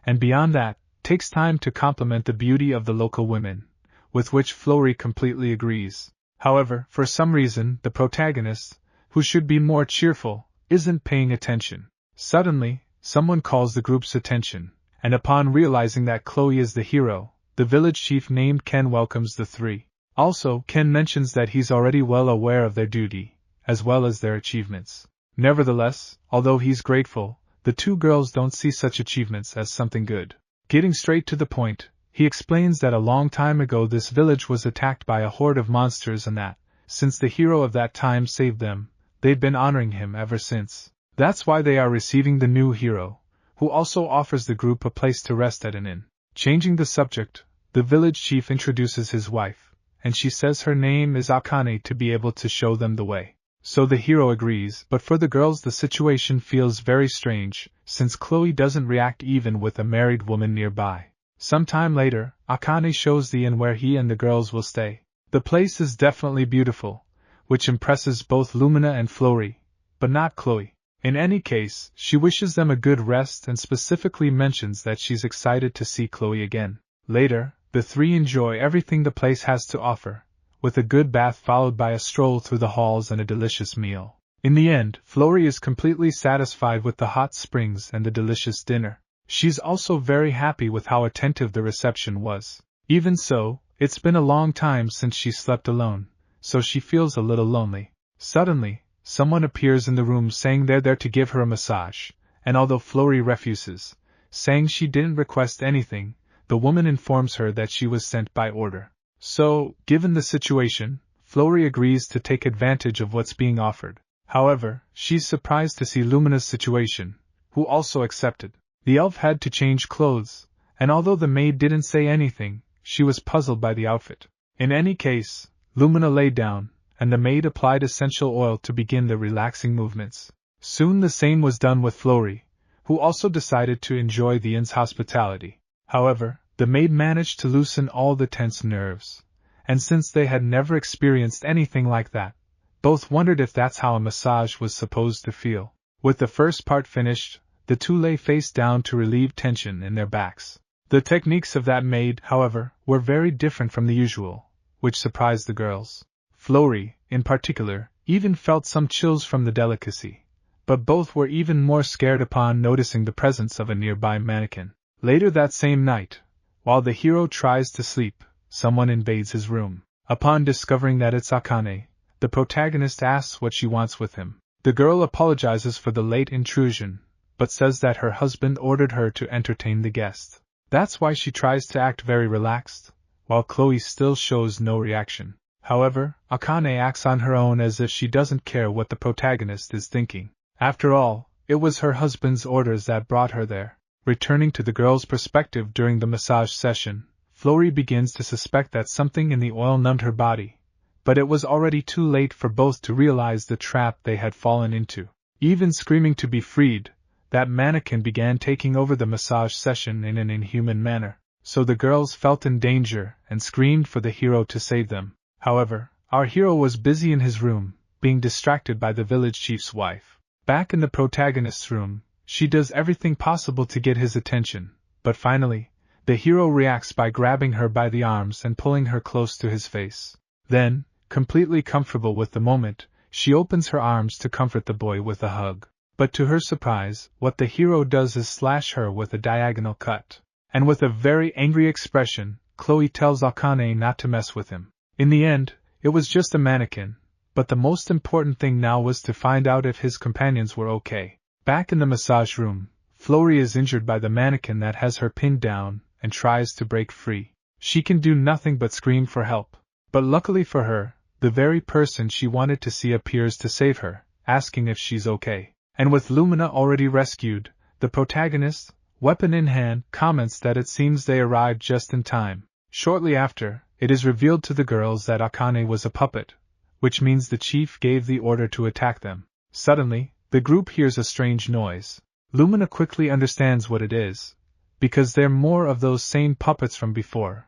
and beyond that, takes time to compliment the beauty of the local women, with which Flory completely agrees. However, for some reason, the protagonist, who should be more cheerful, isn't paying attention. Suddenly, someone calls the group's attention, and upon realizing that Chloe is the hero, the village chief named Ken welcomes the three. Also, Ken mentions that he's already well aware of their duty, as well as their achievements. Nevertheless, although he's grateful, the two girls don't see such achievements as something good. Getting straight to the point, he explains that a long time ago this village was attacked by a horde of monsters and that, since the hero of that time saved them, they'd been honoring him ever since. That's why they are receiving the new hero, who also offers the group a place to rest at an inn. Changing the subject, the village chief introduces his wife, and she says her name is Akane to be able to show them the way. So the hero agrees, but for the girls the situation feels very strange, since Chloe doesn't react even with a married woman nearby. Sometime later, Akane shows the inn where he and the girls will stay. The place is definitely beautiful, which impresses both Lumina and Flory, but not Chloe. In any case, she wishes them a good rest and specifically mentions that she's excited to see Chloe again. Later, the three enjoy everything the place has to offer, with a good bath followed by a stroll through the halls and a delicious meal. In the end, Flory is completely satisfied with the hot springs and the delicious dinner. She's also very happy with how attentive the reception was. Even so, it's been a long time since she slept alone, so she feels a little lonely. Suddenly, someone appears in the room saying they're there to give her a massage, and although Flory refuses, saying she didn't request anything, the woman informs her that she was sent by order. So, given the situation, Flory agrees to take advantage of what's being offered. However, she's surprised to see Lumina's situation, who also accepted. The elf had to change clothes, and although the maid didn't say anything, she was puzzled by the outfit. In any case, Lumina lay down, and the maid applied essential oil to begin the relaxing movements. Soon the same was done with Flory, who also decided to enjoy the inn's hospitality. However, the maid managed to loosen all the tense nerves, and since they had never experienced anything like that, both wondered if that's how a massage was supposed to feel. With the first part finished, the two lay face down to relieve tension in their backs. The techniques of that maid, however, were very different from the usual, which surprised the girls. Flory, in particular, even felt some chills from the delicacy, but both were even more scared upon noticing the presence of a nearby mannequin. Later that same night, while the hero tries to sleep, someone invades his room. Upon discovering that it's Akane, the protagonist asks what she wants with him. The girl apologizes for the late intrusion, but says that her husband ordered her to entertain the guest. That's why she tries to act very relaxed, while Chloe still shows no reaction. However, Akane acts on her own as if she doesn't care what the protagonist is thinking. After all, it was her husband's orders that brought her there. Returning to the girl's perspective during the massage session, Flory begins to suspect that something in the oil numbed her body, but it was already too late for both to realize the trap they had fallen into. Even screaming to be freed, that mannequin began taking over the massage session in an inhuman manner, so the girls felt in danger and screamed for the hero to save them. However, our hero was busy in his room, being distracted by the village chief's wife. Back in the protagonist's room, she does everything possible to get his attention, but finally, the hero reacts by grabbing her by the arms and pulling her close to his face. Then, completely comfortable with the moment, she opens her arms to comfort the boy with a hug. But to her surprise, what the hero does is slash her with a diagonal cut. And with a very angry expression, Chloe tells Akane not to mess with him. In the end, it was just a mannequin, but the most important thing now was to find out if his companions were okay. Back in the massage room, Flory is injured by the mannequin that has her pinned down and tries to break free. She can do nothing but scream for help. But luckily for her, the very person she wanted to see appears to save her, asking if she's okay. And with Lumina already rescued, the protagonist, weapon in hand, comments that it seems they arrived just in time. Shortly after, it is revealed to the girls that Akane was a puppet, which means the chief gave the order to attack them. Suddenly, the group hears a strange noise. Lumina quickly understands what it is, because they're more of those same puppets from before,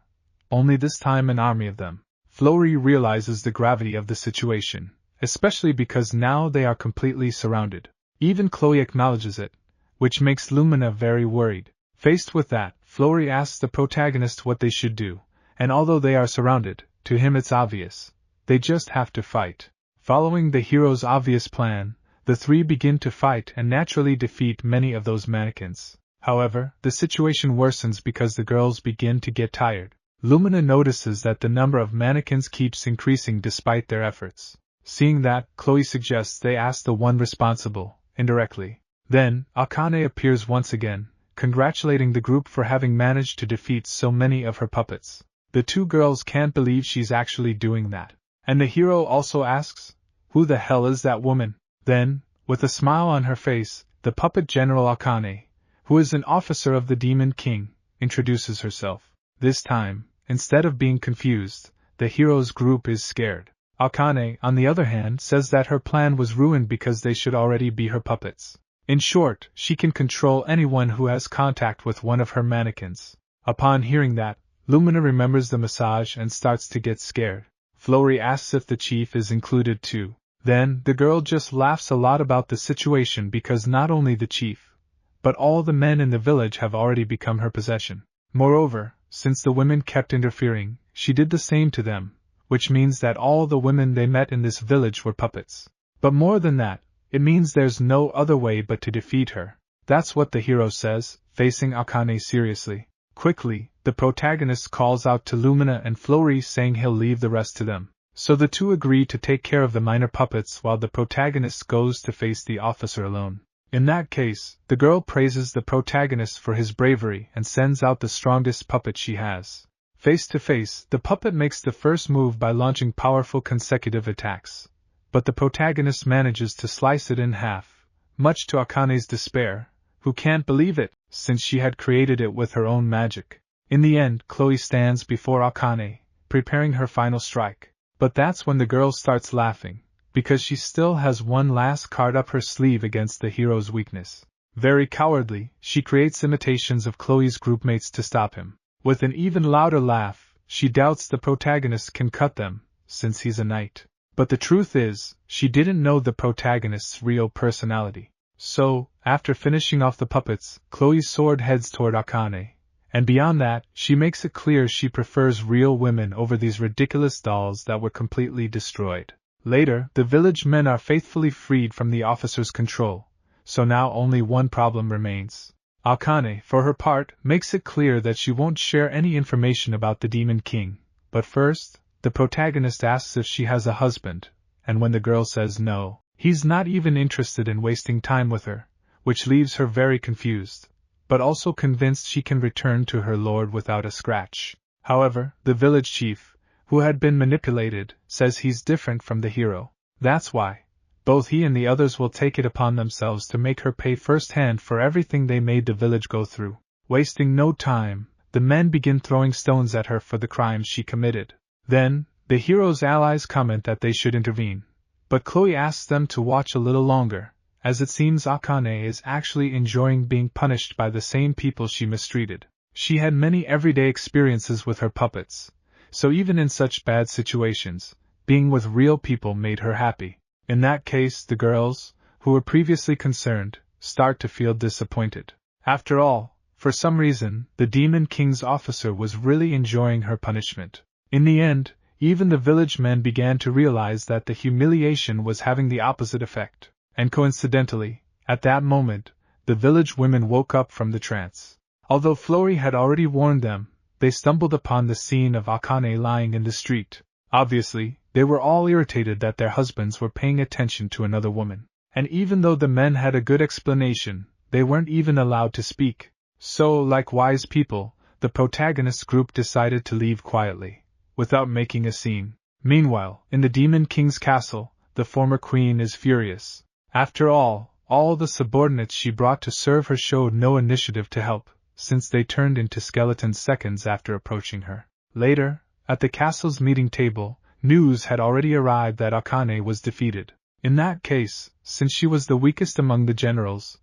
only this time an army of them. Flory realizes the gravity of the situation, especially because now they are completely surrounded. Even Chloe acknowledges it, which makes Lumina very worried. Faced with that, Flory asks the protagonist what they should do, and although they are surrounded, to him it's obvious. They just have to fight. Following the hero's obvious plan, the three begin to fight and naturally defeat many of those mannequins. However, the situation worsens because the girls begin to get tired. Lumina notices that the number of mannequins keeps increasing despite their efforts. Seeing that, Chloe suggests they ask the one responsible, indirectly. Then, Akane appears once again, congratulating the group for having managed to defeat so many of her puppets. The two girls can't believe she's actually doing that. And the hero also asks, "Who the hell is that woman?" Then, with a smile on her face, the puppet general Akane, who is an officer of the Demon King, introduces herself. This time, instead of being confused, the hero's group is scared. Akane, on the other hand, says that her plan was ruined because they should already be her puppets. In short, she can control anyone who has contact with one of her mannequins. Upon hearing that, Lumina remembers the massage and starts to get scared. Flory asks if the chief is included too. Then, the girl just laughs a lot about the situation because not only the chief, but all the men in the village have already become her possession. Moreover, since the women kept interfering, she did the same to them, which means that all the women they met in this village were puppets. But more than that, it means there's no other way but to defeat her. That's what the hero says, facing Akane seriously. Quickly, the protagonist calls out to Lumina and Flory saying he'll leave the rest to them. So the two agree to take care of the minor puppets while the protagonist goes to face the officer alone. In that case, the girl praises the protagonist for his bravery and sends out the strongest puppet she has. Face to face, the puppet makes the first move by launching powerful consecutive attacks. But the protagonist manages to slice it in half, much to Akane's despair, who can't believe it, since she had created it with her own magic. In the end, Chloe stands before Akane, preparing her final strike. But that's when the girl starts laughing, because she still has one last card up her sleeve against the hero's weakness. Very cowardly, she creates imitations of Chloe's groupmates to stop him. With an even louder laugh, she doubts the protagonist can cut them, since he's a knight. But the truth is, she didn't know the protagonist's real personality. So, after finishing off the puppets, Chloe's sword heads toward Akane. And beyond that, she makes it clear she prefers real women over these ridiculous dolls that were completely destroyed. Later, the village men are faithfully freed from the officer's control, so now only one problem remains. Akane, for her part, makes it clear that she won't share any information about the Demon King. But first, the protagonist asks if she has a husband, and when the girl says no, he's not even interested in wasting time with her, which leaves her very confused, but also convinced she can return to her lord without a scratch. However, the village chief, who had been manipulated, says he's different from the hero. That's why both he and the others will take it upon themselves to make her pay firsthand for everything they made the village go through. Wasting no time, the men begin throwing stones at her for the crimes she committed. Then, the hero's allies comment that they should intervene. But Chloe asks them to watch a little longer, as it seems Akane is actually enjoying being punished by the same people she mistreated. She had many everyday experiences with her puppets, so even in such bad situations, being with real people made her happy. In that case, the girls, who were previously concerned, start to feel disappointed. After all, for some reason, the Demon King's officer was really enjoying her punishment. In the end, even the village men began to realize that the humiliation was having the opposite effect. And coincidentally, at that moment, the village women woke up from the trance. Although Flory had already warned them, they stumbled upon the scene of Akane lying in the street. Obviously, they were all irritated that their husbands were paying attention to another woman. And even though the men had a good explanation, they weren't even allowed to speak. So, like wise people, the protagonist group decided to leave quietly, without making a scene. Meanwhile, in the Demon King's castle, the former queen is furious. After all the subordinates she brought to serve her showed no initiative to help, since they turned into skeletons seconds after approaching her. Later, at the castle's meeting table, news had already arrived that Akane was defeated. In that case, since she was the weakest among the generals,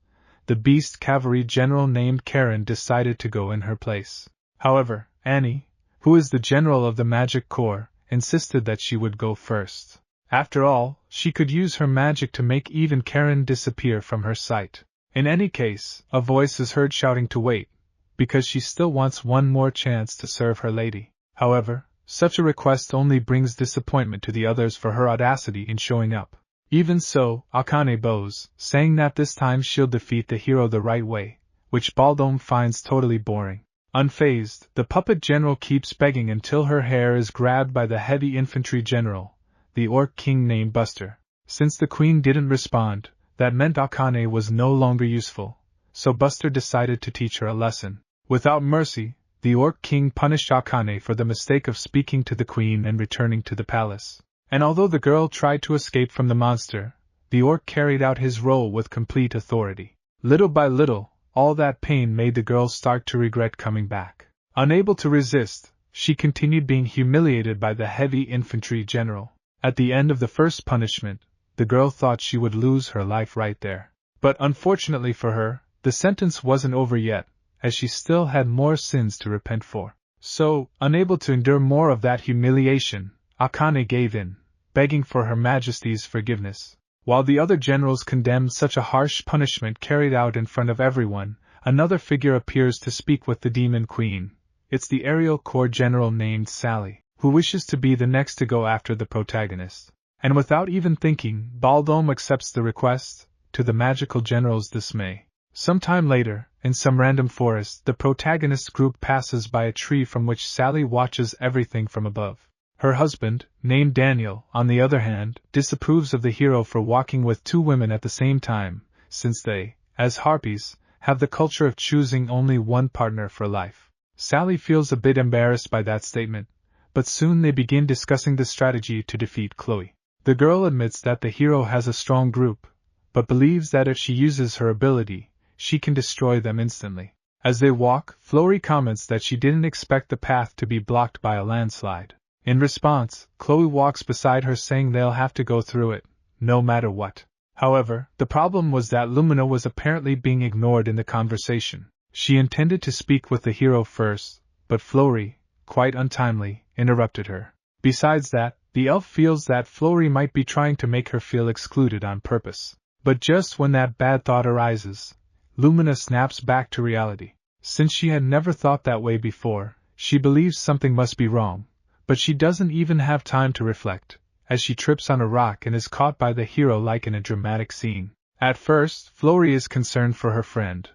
the beast cavalry general named Karen decided to go in her place. However, Annie, who is the general of the Magic Corps, insisted that she would go first. After all, she could use her magic to make even Karen disappear from her sight. In any case, a voice is heard shouting to wait, because she still wants one more chance to serve her lady. However, such a request only brings disappointment to the others for her audacity in showing up. Even so, Akane bows, saying that this time she'll defeat the hero the right way, which Baldome finds totally boring. Unfazed, the puppet general keeps begging until her hair is grabbed by the heavy infantry general, the orc king named Buster. Since the queen didn't respond, that meant Akane was no longer useful, so Buster decided to teach her a lesson. Without mercy, the orc king punished Akane for the mistake of speaking to the queen and returning to the palace. And although the girl tried to escape from the monster, the orc carried out his role with complete authority. Little by little, all that pain made the girl start to regret coming back. Unable to resist, she continued being humiliated by the heavy infantry general. At the end of the first punishment, the girl thought she would lose her life right there. But unfortunately for her, the sentence wasn't over yet, as she still had more sins to repent for. So, unable to endure more of that humiliation, Akane gave in, begging for Her Majesty's forgiveness. While the other generals condemned such a harsh punishment carried out in front of everyone, another figure appears to speak with the Demon Queen. It's the Aerial Corps general named Sally, who wishes to be the next to go after the protagonist. And without even thinking, Baldome accepts the request, to the magical general's dismay. Sometime later, in some random forest, the protagonist group passes by a tree from which Sally watches everything from above. Her husband, named Daniel, on the other hand, disapproves of the hero for walking with two women at the same time, since they, as harpies, have the culture of choosing only one partner for life. Sally feels a bit embarrassed by that statement, but soon they begin discussing the strategy to defeat Chloe. The girl admits that the hero has a strong group, but believes that if she uses her ability, she can destroy them instantly. As they walk, Flory comments that she didn't expect the path to be blocked by a landslide. In response, Chloe walks beside her saying they'll have to go through it, no matter what. However, the problem was that Lumina was apparently being ignored in the conversation. She intended to speak with the hero first, but Flory, quite untimely, interrupted her. Besides that, the elf feels that Flory might be trying to make her feel excluded on purpose. But just when that bad thought arises, Lumina snaps back to reality. Since she had never thought that way before, she believes something must be wrong, but she doesn't even have time to reflect, as she trips on a rock and is caught by the hero like in a dramatic scene. At first, Flory is concerned for her friend,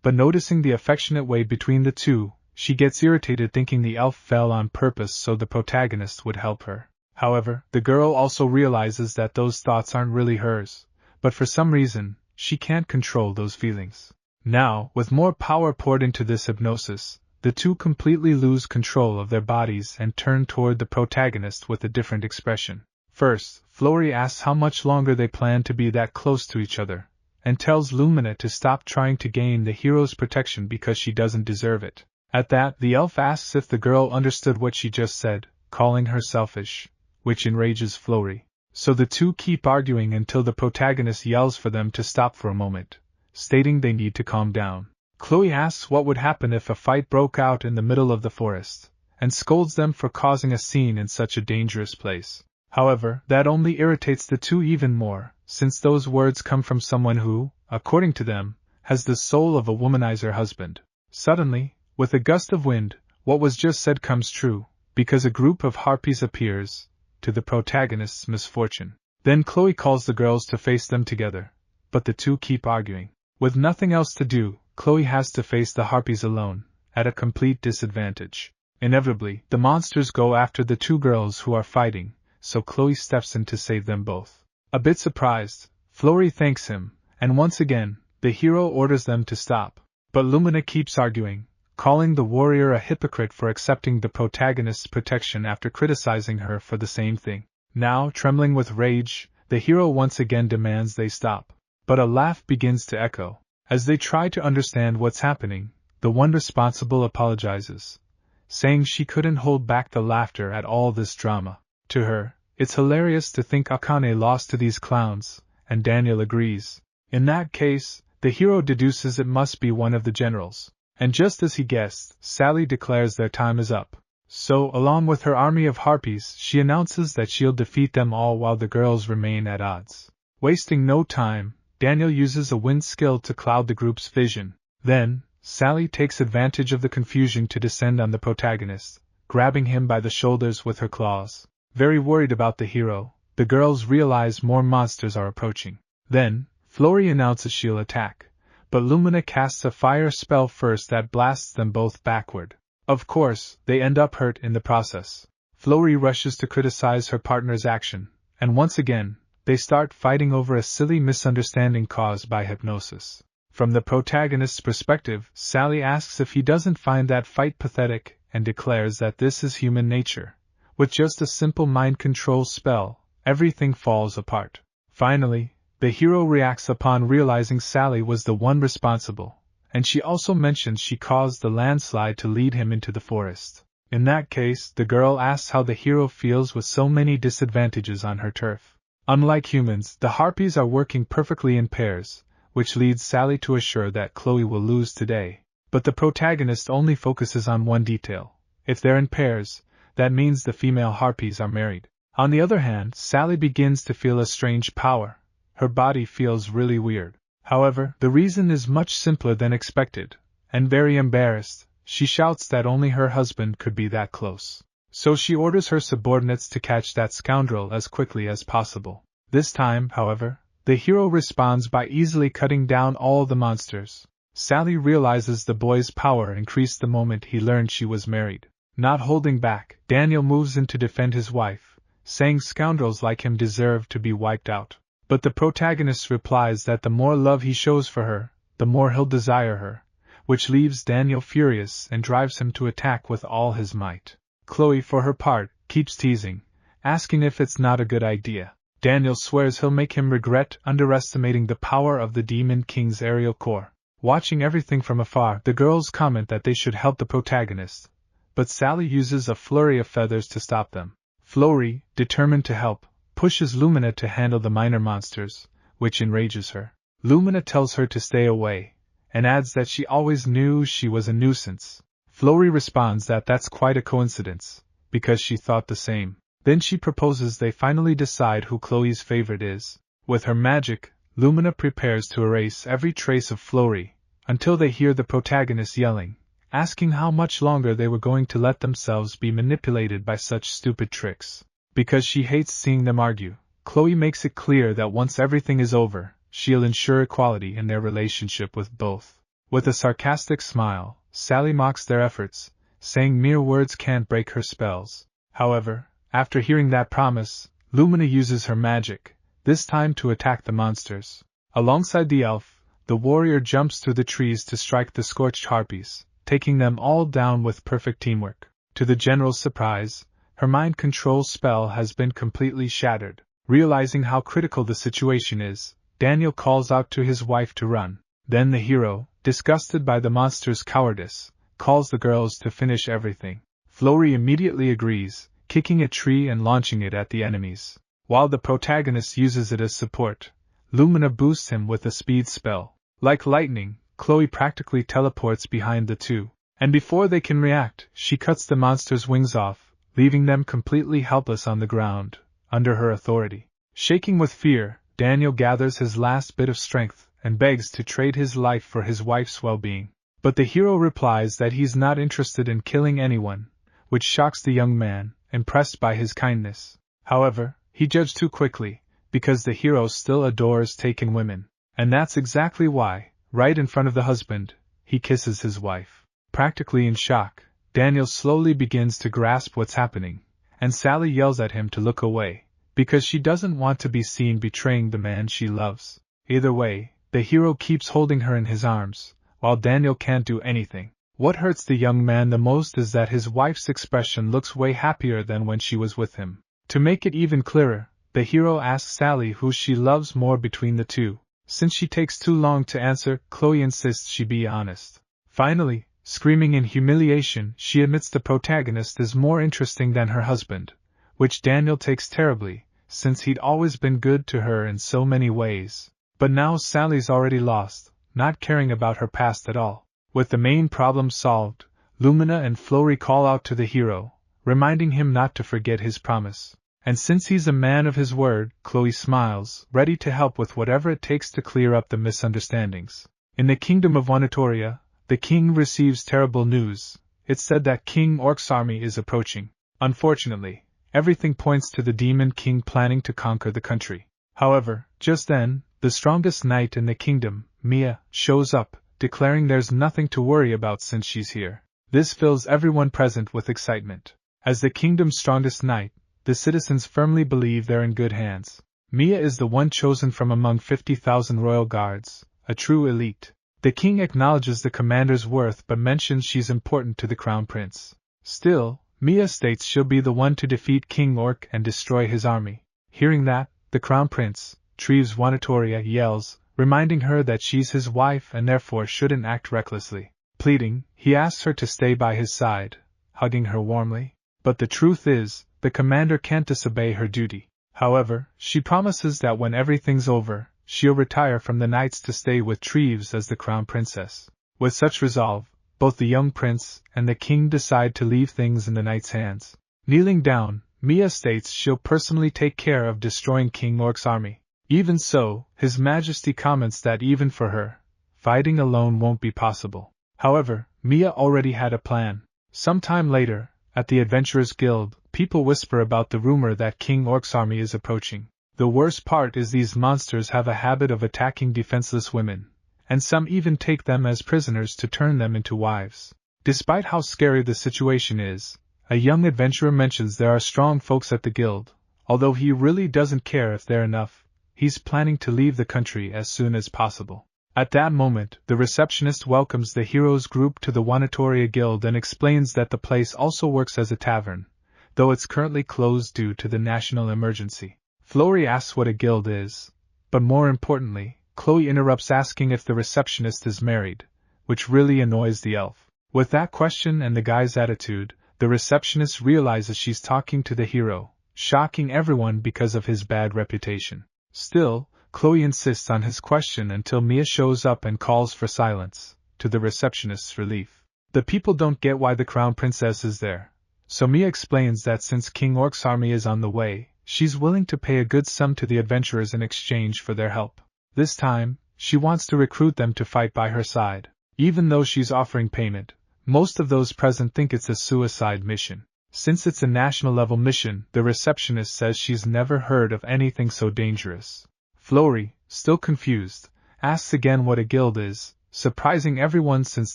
but noticing the affectionate way between the two, she gets irritated thinking the elf fell on purpose so the protagonist would help her. However, the girl also realizes that those thoughts aren't really hers, but for some reason, she can't control those feelings. Now, with more power poured into this hypnosis, the two completely lose control of their bodies and turn toward the protagonist with a different expression. First, Flory asks how much longer they plan to be that close to each other, and tells Lumina to stop trying to gain the hero's protection because she doesn't deserve it. At that, the elf asks if the girl understood what she just said, calling her selfish, which enrages Flory. So the two keep arguing until the protagonist yells for them to stop for a moment, stating they need to calm down. Chloe asks what would happen if a fight broke out in the middle of the forest, and scolds them for causing a scene in such a dangerous place. However, that only irritates the two even more, since those words come from someone who, according to them, has the soul of a womanizer husband. Suddenly, with a gust of wind, what was just said comes true, because a group of harpies appears, to the protagonist's misfortune. Then Chloe calls the girls to face them together, but the two keep arguing. With nothing else to do, Chloe has to face the harpies alone, at a complete disadvantage. Inevitably, the monsters go after the two girls who are fighting, so Chloe steps in to save them both. A bit surprised, Flory thanks him, and once again, the hero orders them to stop. But Lumina keeps arguing, calling the warrior a hypocrite for accepting the protagonist's protection after criticizing her for the same thing. Now, trembling with rage, the hero once again demands they stop. But a laugh begins to echo. As they try to understand what's happening, the one responsible apologizes, saying she couldn't hold back the laughter at all this drama. To her, it's hilarious to think Akane lost to these clowns, and Daniel agrees. In that case, the hero deduces it must be one of the generals. And just as he guessed, Sally declares their time is up. So, along with her army of harpies, she announces that she'll defeat them all while the girls remain at odds. Wasting no time, Daniel uses a wind skill to cloud the group's vision. Then, Sally takes advantage of the confusion to descend on the protagonist, grabbing him by the shoulders with her claws. Very worried about the hero, the girls realize more monsters are approaching. Then, Flori announces she'll attack, but Lumina casts a fire spell first that blasts them both backward. Of course, they end up hurt in the process. Flori rushes to criticize her partner's action, and once again, they start fighting over a silly misunderstanding caused by hypnosis. From the protagonist's perspective, Sally asks if he doesn't find that fight pathetic and declares that this is human nature. With just a simple mind control spell, everything falls apart. Finally, the hero reacts upon realizing Sally was the one responsible, and she also mentions she caused the landslide to lead him into the forest. In that case, the girl asks how the hero feels with so many disadvantages on her turf. Unlike humans, the harpies are working perfectly in pairs, which leads Sally to assure that Chloe will lose today. But the protagonist only focuses on one detail. If they're in pairs, that means the female harpies are married. On the other hand, Sally begins to feel a strange power. Her body feels really weird. However, the reason is much simpler than expected, and very embarrassed, she shouts that only her husband could be that close. So she orders her subordinates to catch that scoundrel as quickly as possible. This time, however, the hero responds by easily cutting down all the monsters. Sally realizes the boy's power increased the moment he learned she was married. Not holding back, Daniel moves in to defend his wife, saying scoundrels like him deserve to be wiped out. But the protagonist replies that the more love he shows for her, the more he'll desire her, which leaves Daniel furious and drives him to attack with all his might. Chloe, for her part, keeps teasing, asking if it's not a good idea. Daniel swears he'll make him regret underestimating the power of the Demon King's aerial core. Watching everything from afar, the girls comment that they should help the protagonist, but Sally uses a flurry of feathers to stop them. Flori, determined to help, pushes Lumina to handle the minor monsters, which enrages her. Lumina tells her to stay away, and adds that she always knew she was a nuisance. Flori responds that that's quite a coincidence, because she thought the same. Then she proposes they finally decide who Chloe's favorite is. With her magic, Lumina prepares to erase every trace of Flori, until they hear the protagonist yelling, asking how much longer they were going to let themselves be manipulated by such stupid tricks. Because she hates seeing them argue, Chloe makes it clear that once everything is over, she'll ensure equality in their relationship with both. With a sarcastic smile, Sally mocks their efforts, saying mere words can't break her spells. However, after hearing that promise, Lumina uses her magic, this time to attack the monsters. Alongside the elf, the warrior jumps through the trees to strike the scorched harpies, taking them all down with perfect teamwork. To the general's surprise, her mind control spell has been completely shattered. Realizing how critical the situation is, Daniel calls out to his wife to run. Then the hero, disgusted by the monster's cowardice, calls the girls to finish everything. Flori immediately agrees, kicking a tree and launching it at the enemies. While the protagonist uses it as support, Lumina boosts him with a speed spell. Like lightning, Chloe practically teleports behind the two, and before they can react, she cuts the monster's wings off, leaving them completely helpless on the ground, under her authority. Shaking with fear, Daniel gathers his last bit of strength and begs to trade his life for his wife's well-being. But the hero replies that he's not interested in killing anyone, which shocks the young man, impressed by his kindness. However, he judged too quickly, because the hero still adores taken women. And that's exactly why, right in front of the husband, he kisses his wife. Practically in shock, Daniel slowly begins to grasp what's happening, and Sally yells at him to look away, because she doesn't want to be seen betraying the man she loves. Either way, the hero keeps holding her in his arms, while Daniel can't do anything. What hurts the young man the most is that his wife's expression looks way happier than when she was with him. To make it even clearer, the hero asks Sally who she loves more between the two. Since she takes too long to answer, Chloe insists she be honest. Finally, screaming in humiliation, she admits the protagonist is more interesting than her husband, which Daniel takes terribly, since he'd always been good to her in so many ways. But now Sally's already lost, not caring about her past at all. With the main problem solved, Lumina and Flori call out to the hero, reminding him not to forget his promise. And since he's a man of his word, Chloe smiles, ready to help with whatever it takes to clear up the misunderstandings. In the kingdom of Wanatoria, the king receives terrible news. It's said that King Orc's army is approaching. Unfortunately, everything points to the demon king planning to conquer the country. However, just then, the strongest knight in the kingdom, Mia, shows up, declaring there's nothing to worry about since she's here. This fills everyone present with excitement. As the kingdom's strongest knight, the citizens firmly believe they're in good hands. Mia is the one chosen from among 50,000 royal guards, a true elite. The king acknowledges the commander's worth but mentions she's important to the crown prince. Still, Mia states she'll be the one to defeat King Orc and destroy his army. Hearing that, the crown prince, Treves Wanatoria, yells, reminding her that she's his wife and therefore shouldn't act recklessly. Pleading, he asks her to stay by his side, hugging her warmly. But the truth is, the commander can't disobey her duty. However, she promises that when everything's over, she'll retire from the knights to stay with Treves as the crown princess. With such resolve, both the young prince and the king decide to leave things in the knight's hands. Kneeling down, Mia states she'll personally take care of destroying King Orc's army. Even so, His Majesty comments that even for her, fighting alone won't be possible. However, Mia already had a plan. Sometime later, at the Adventurers Guild, people whisper about the rumor that King Orc's army is approaching. The worst part is these monsters have a habit of attacking defenseless women, and some even take them as prisoners to turn them into wives. Despite how scary the situation is, a young adventurer mentions there are strong folks at the guild. Although he really doesn't care if they're enough, he's planning to leave the country as soon as possible. At that moment, the receptionist welcomes the heroes group to the Wanatoria Guild and explains that the place also works as a tavern, though it's currently closed due to the national emergency. Flory asks what a guild is, but more importantly, Chloe interrupts asking if the receptionist is married, which really annoys the elf. With that question and the guy's attitude, the receptionist realizes she's talking to the hero, shocking everyone because of his bad reputation. Still, Chloe insists on his question until Mia shows up and calls for silence, to the receptionist's relief. The people don't get why the crown princess is there, so Mia explains that since King Orc's army is on the way, she's willing to pay a good sum to the adventurers in exchange for their help. This time, she wants to recruit them to fight by her side. Even though she's offering payment, most of those present think it's a suicide mission. Since it's a national-level mission, the receptionist says she's never heard of anything so dangerous. Flory, still confused, asks again what a guild is, surprising everyone since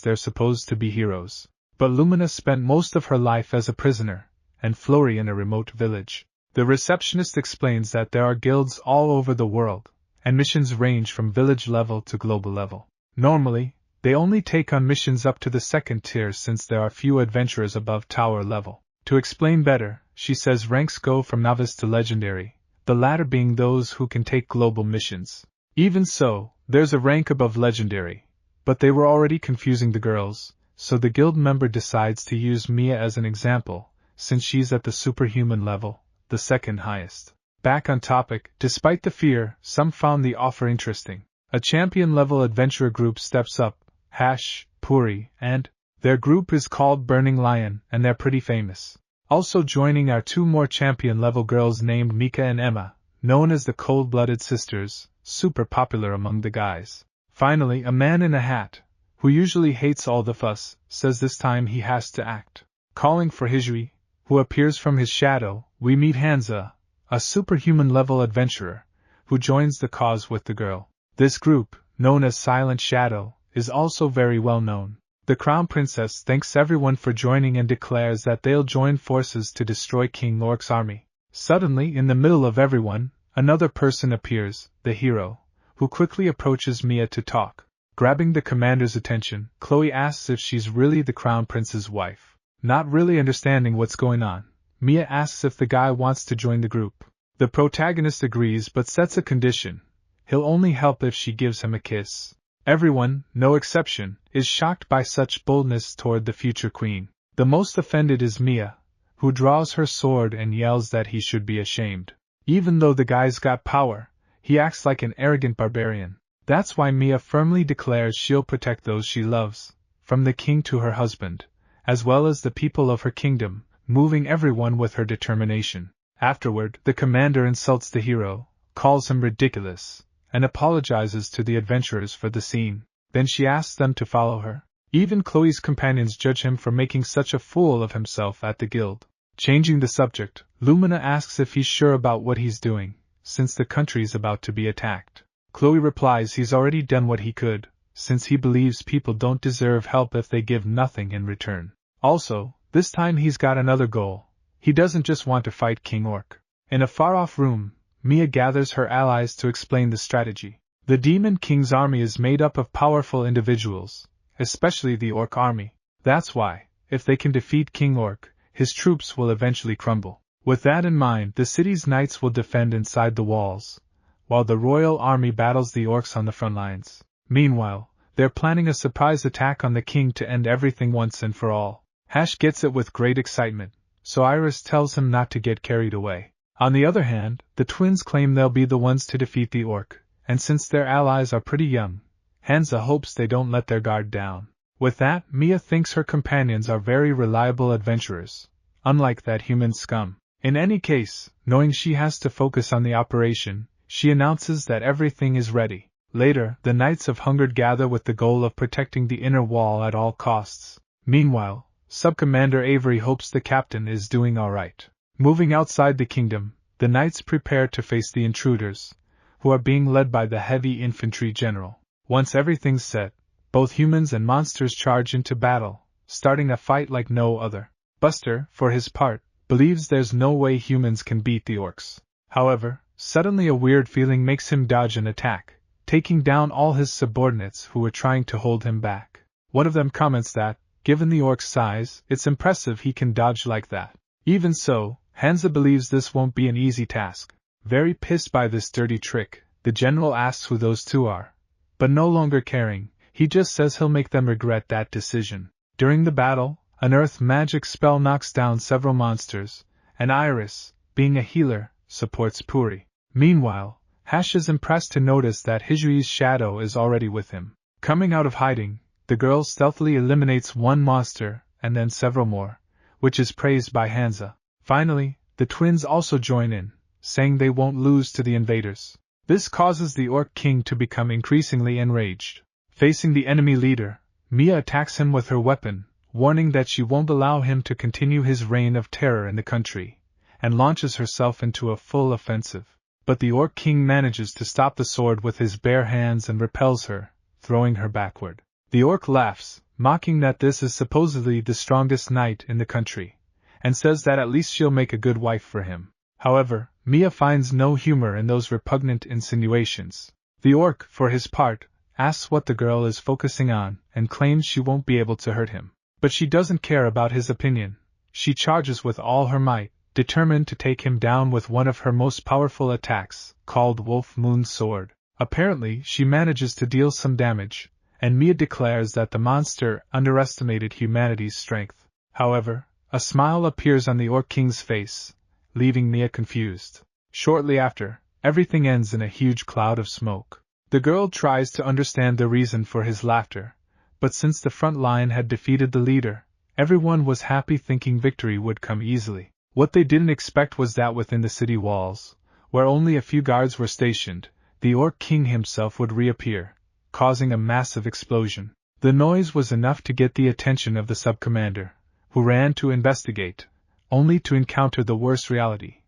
they're supposed to be heroes. But Lumina spent most of her life as a prisoner, and Flory in a remote village. The receptionist explains that there are guilds all over the world, and missions range from village level to global level. Normally, they only take on missions up to the second tier since there are few adventurers above tower level. To explain better, she says ranks go from novice to legendary, the latter being those who can take global missions. Even so, there's a rank above legendary, but they were already confusing the girls, so the guild member decides to use Mia as an example, since she's at the superhuman level, the second highest. Back on topic, despite the fear, some found the offer interesting. A champion-level adventurer group steps up, Puri, and their group is called Burning Lion, and they're pretty famous. Also joining are two more champion-level girls named Mika and Emma, known as the Cold-Blooded Sisters, super popular among the guys. Finally, a man in a hat, who usually hates all the fuss, says this time he has to act. Calling for Hijui, who appears from his shadow, we meet Hansa, a superhuman-level adventurer, who joins the cause with the girl. This group, known as Silent Shadow, is also very well known. The Crown Princess thanks everyone for joining and declares that they'll join forces to destroy King Orc's army. Suddenly, in the middle of everyone, another person appears, the hero, who quickly approaches Mia to talk. Grabbing the commander's attention, Chloe asks if she's really the Crown Prince's wife. Not really understanding what's going on, Mia asks if the guy wants to join the group. The protagonist agrees but sets a condition. He'll only help if she gives him a kiss. Everyone, no exception, is shocked by such boldness toward the future queen. The most offended is Mia, who draws her sword and yells that he should be ashamed. Even though the guy's got power, he acts like an arrogant barbarian. That's why Mia firmly declares she'll protect those she loves, from the king to her husband, as well as the people of her kingdom, moving everyone with her determination. Afterward, the commander insults the hero, calls him ridiculous, and apologizes to the adventurers for the scene. Then she asks them to follow her. Even Chloe's companions judge him for making such a fool of himself at the guild. Changing the subject, Lumina asks if he's sure about what he's doing, since the country's about to be attacked. Chloe replies he's already done what he could, since he believes people don't deserve help if they give nothing in return. Also, this time he's got another goal. He doesn't just want to fight King Orc. In a far-off room, Mia gathers her allies to explain the strategy. The Demon King's army is made up of powerful individuals, especially the Orc army. That's why, if they can defeat King Orc, his troops will eventually crumble. With that in mind, the city's knights will defend inside the walls, while the royal army battles the orcs on the front lines. Meanwhile, they're planning a surprise attack on the king to end everything once and for all. Hash gets it with great excitement, so Iris tells him not to get carried away. On the other hand, the twins claim they'll be the ones to defeat the orc, and since their allies are pretty young, Hansa hopes they don't let their guard down. With that, Mia thinks her companions are very reliable adventurers, unlike that human scum. In any case, knowing she has to focus on the operation, she announces that everything is ready. Later, the Knights of Hunger gather with the goal of protecting the inner wall at all costs. Meanwhile, Sub-Commander Avery hopes the captain is doing alright. Moving outside the kingdom, the Knights prepare to face the intruders, who are being led by the heavy infantry general. Once everything's set, both humans and monsters charge into battle, starting a fight like no other. Buster, for his part, believes there's no way humans can beat the orcs. However, suddenly a weird feeling makes him dodge an attack, taking down all his subordinates who were trying to hold him back. One of them comments that, given the orc's size, it's impressive he can dodge like that. Even so, Hansa believes this won't be an easy task. Very pissed by this dirty trick, the general asks who those two are. But no longer caring, he just says he'll make them regret that decision. During the battle, an earth magic spell knocks down several monsters, and Iris, being a healer, supports Puri. Meanwhile, Hash is impressed to notice that Hijui's shadow is already with him. Coming out of hiding, the girl stealthily eliminates one monster, and then several more, which is praised by Hansa. Finally, the twins also join in, saying they won't lose to the invaders. This causes the Orc King to become increasingly enraged. Facing the enemy leader, Mia attacks him with her weapon, warning that she won't allow him to continue his reign of terror in the country, and launches herself into a full offensive. But the Orc King manages to stop the sword with his bare hands and repels her, throwing her backward. The Orc laughs, mocking that this is supposedly the strongest knight in the country, and says that at least she'll make a good wife for him. However, Mia finds no humor in those repugnant insinuations. The Orc, for his part, asks what the girl is focusing on, and claims she won't be able to hurt him. But she doesn't care about his opinion. She charges with all her might, determined to take him down with one of her most powerful attacks, called Wolf Moon's Sword. Apparently, she manages to deal some damage, and Mia declares that the monster underestimated humanity's strength. However, a smile appears on the Orc King's face, leaving Mia confused. Shortly after, everything ends in a huge cloud of smoke. The girl tries to understand the reason for his laughter, but since the front line had defeated the leader, everyone was happy thinking victory would come easily. What they didn't expect was that within the city walls, where only a few guards were stationed, the Orc King himself would reappear, causing a massive explosion. The noise was enough to get the attention of the sub-commander, who ran to investigate, only to encounter the worst reality.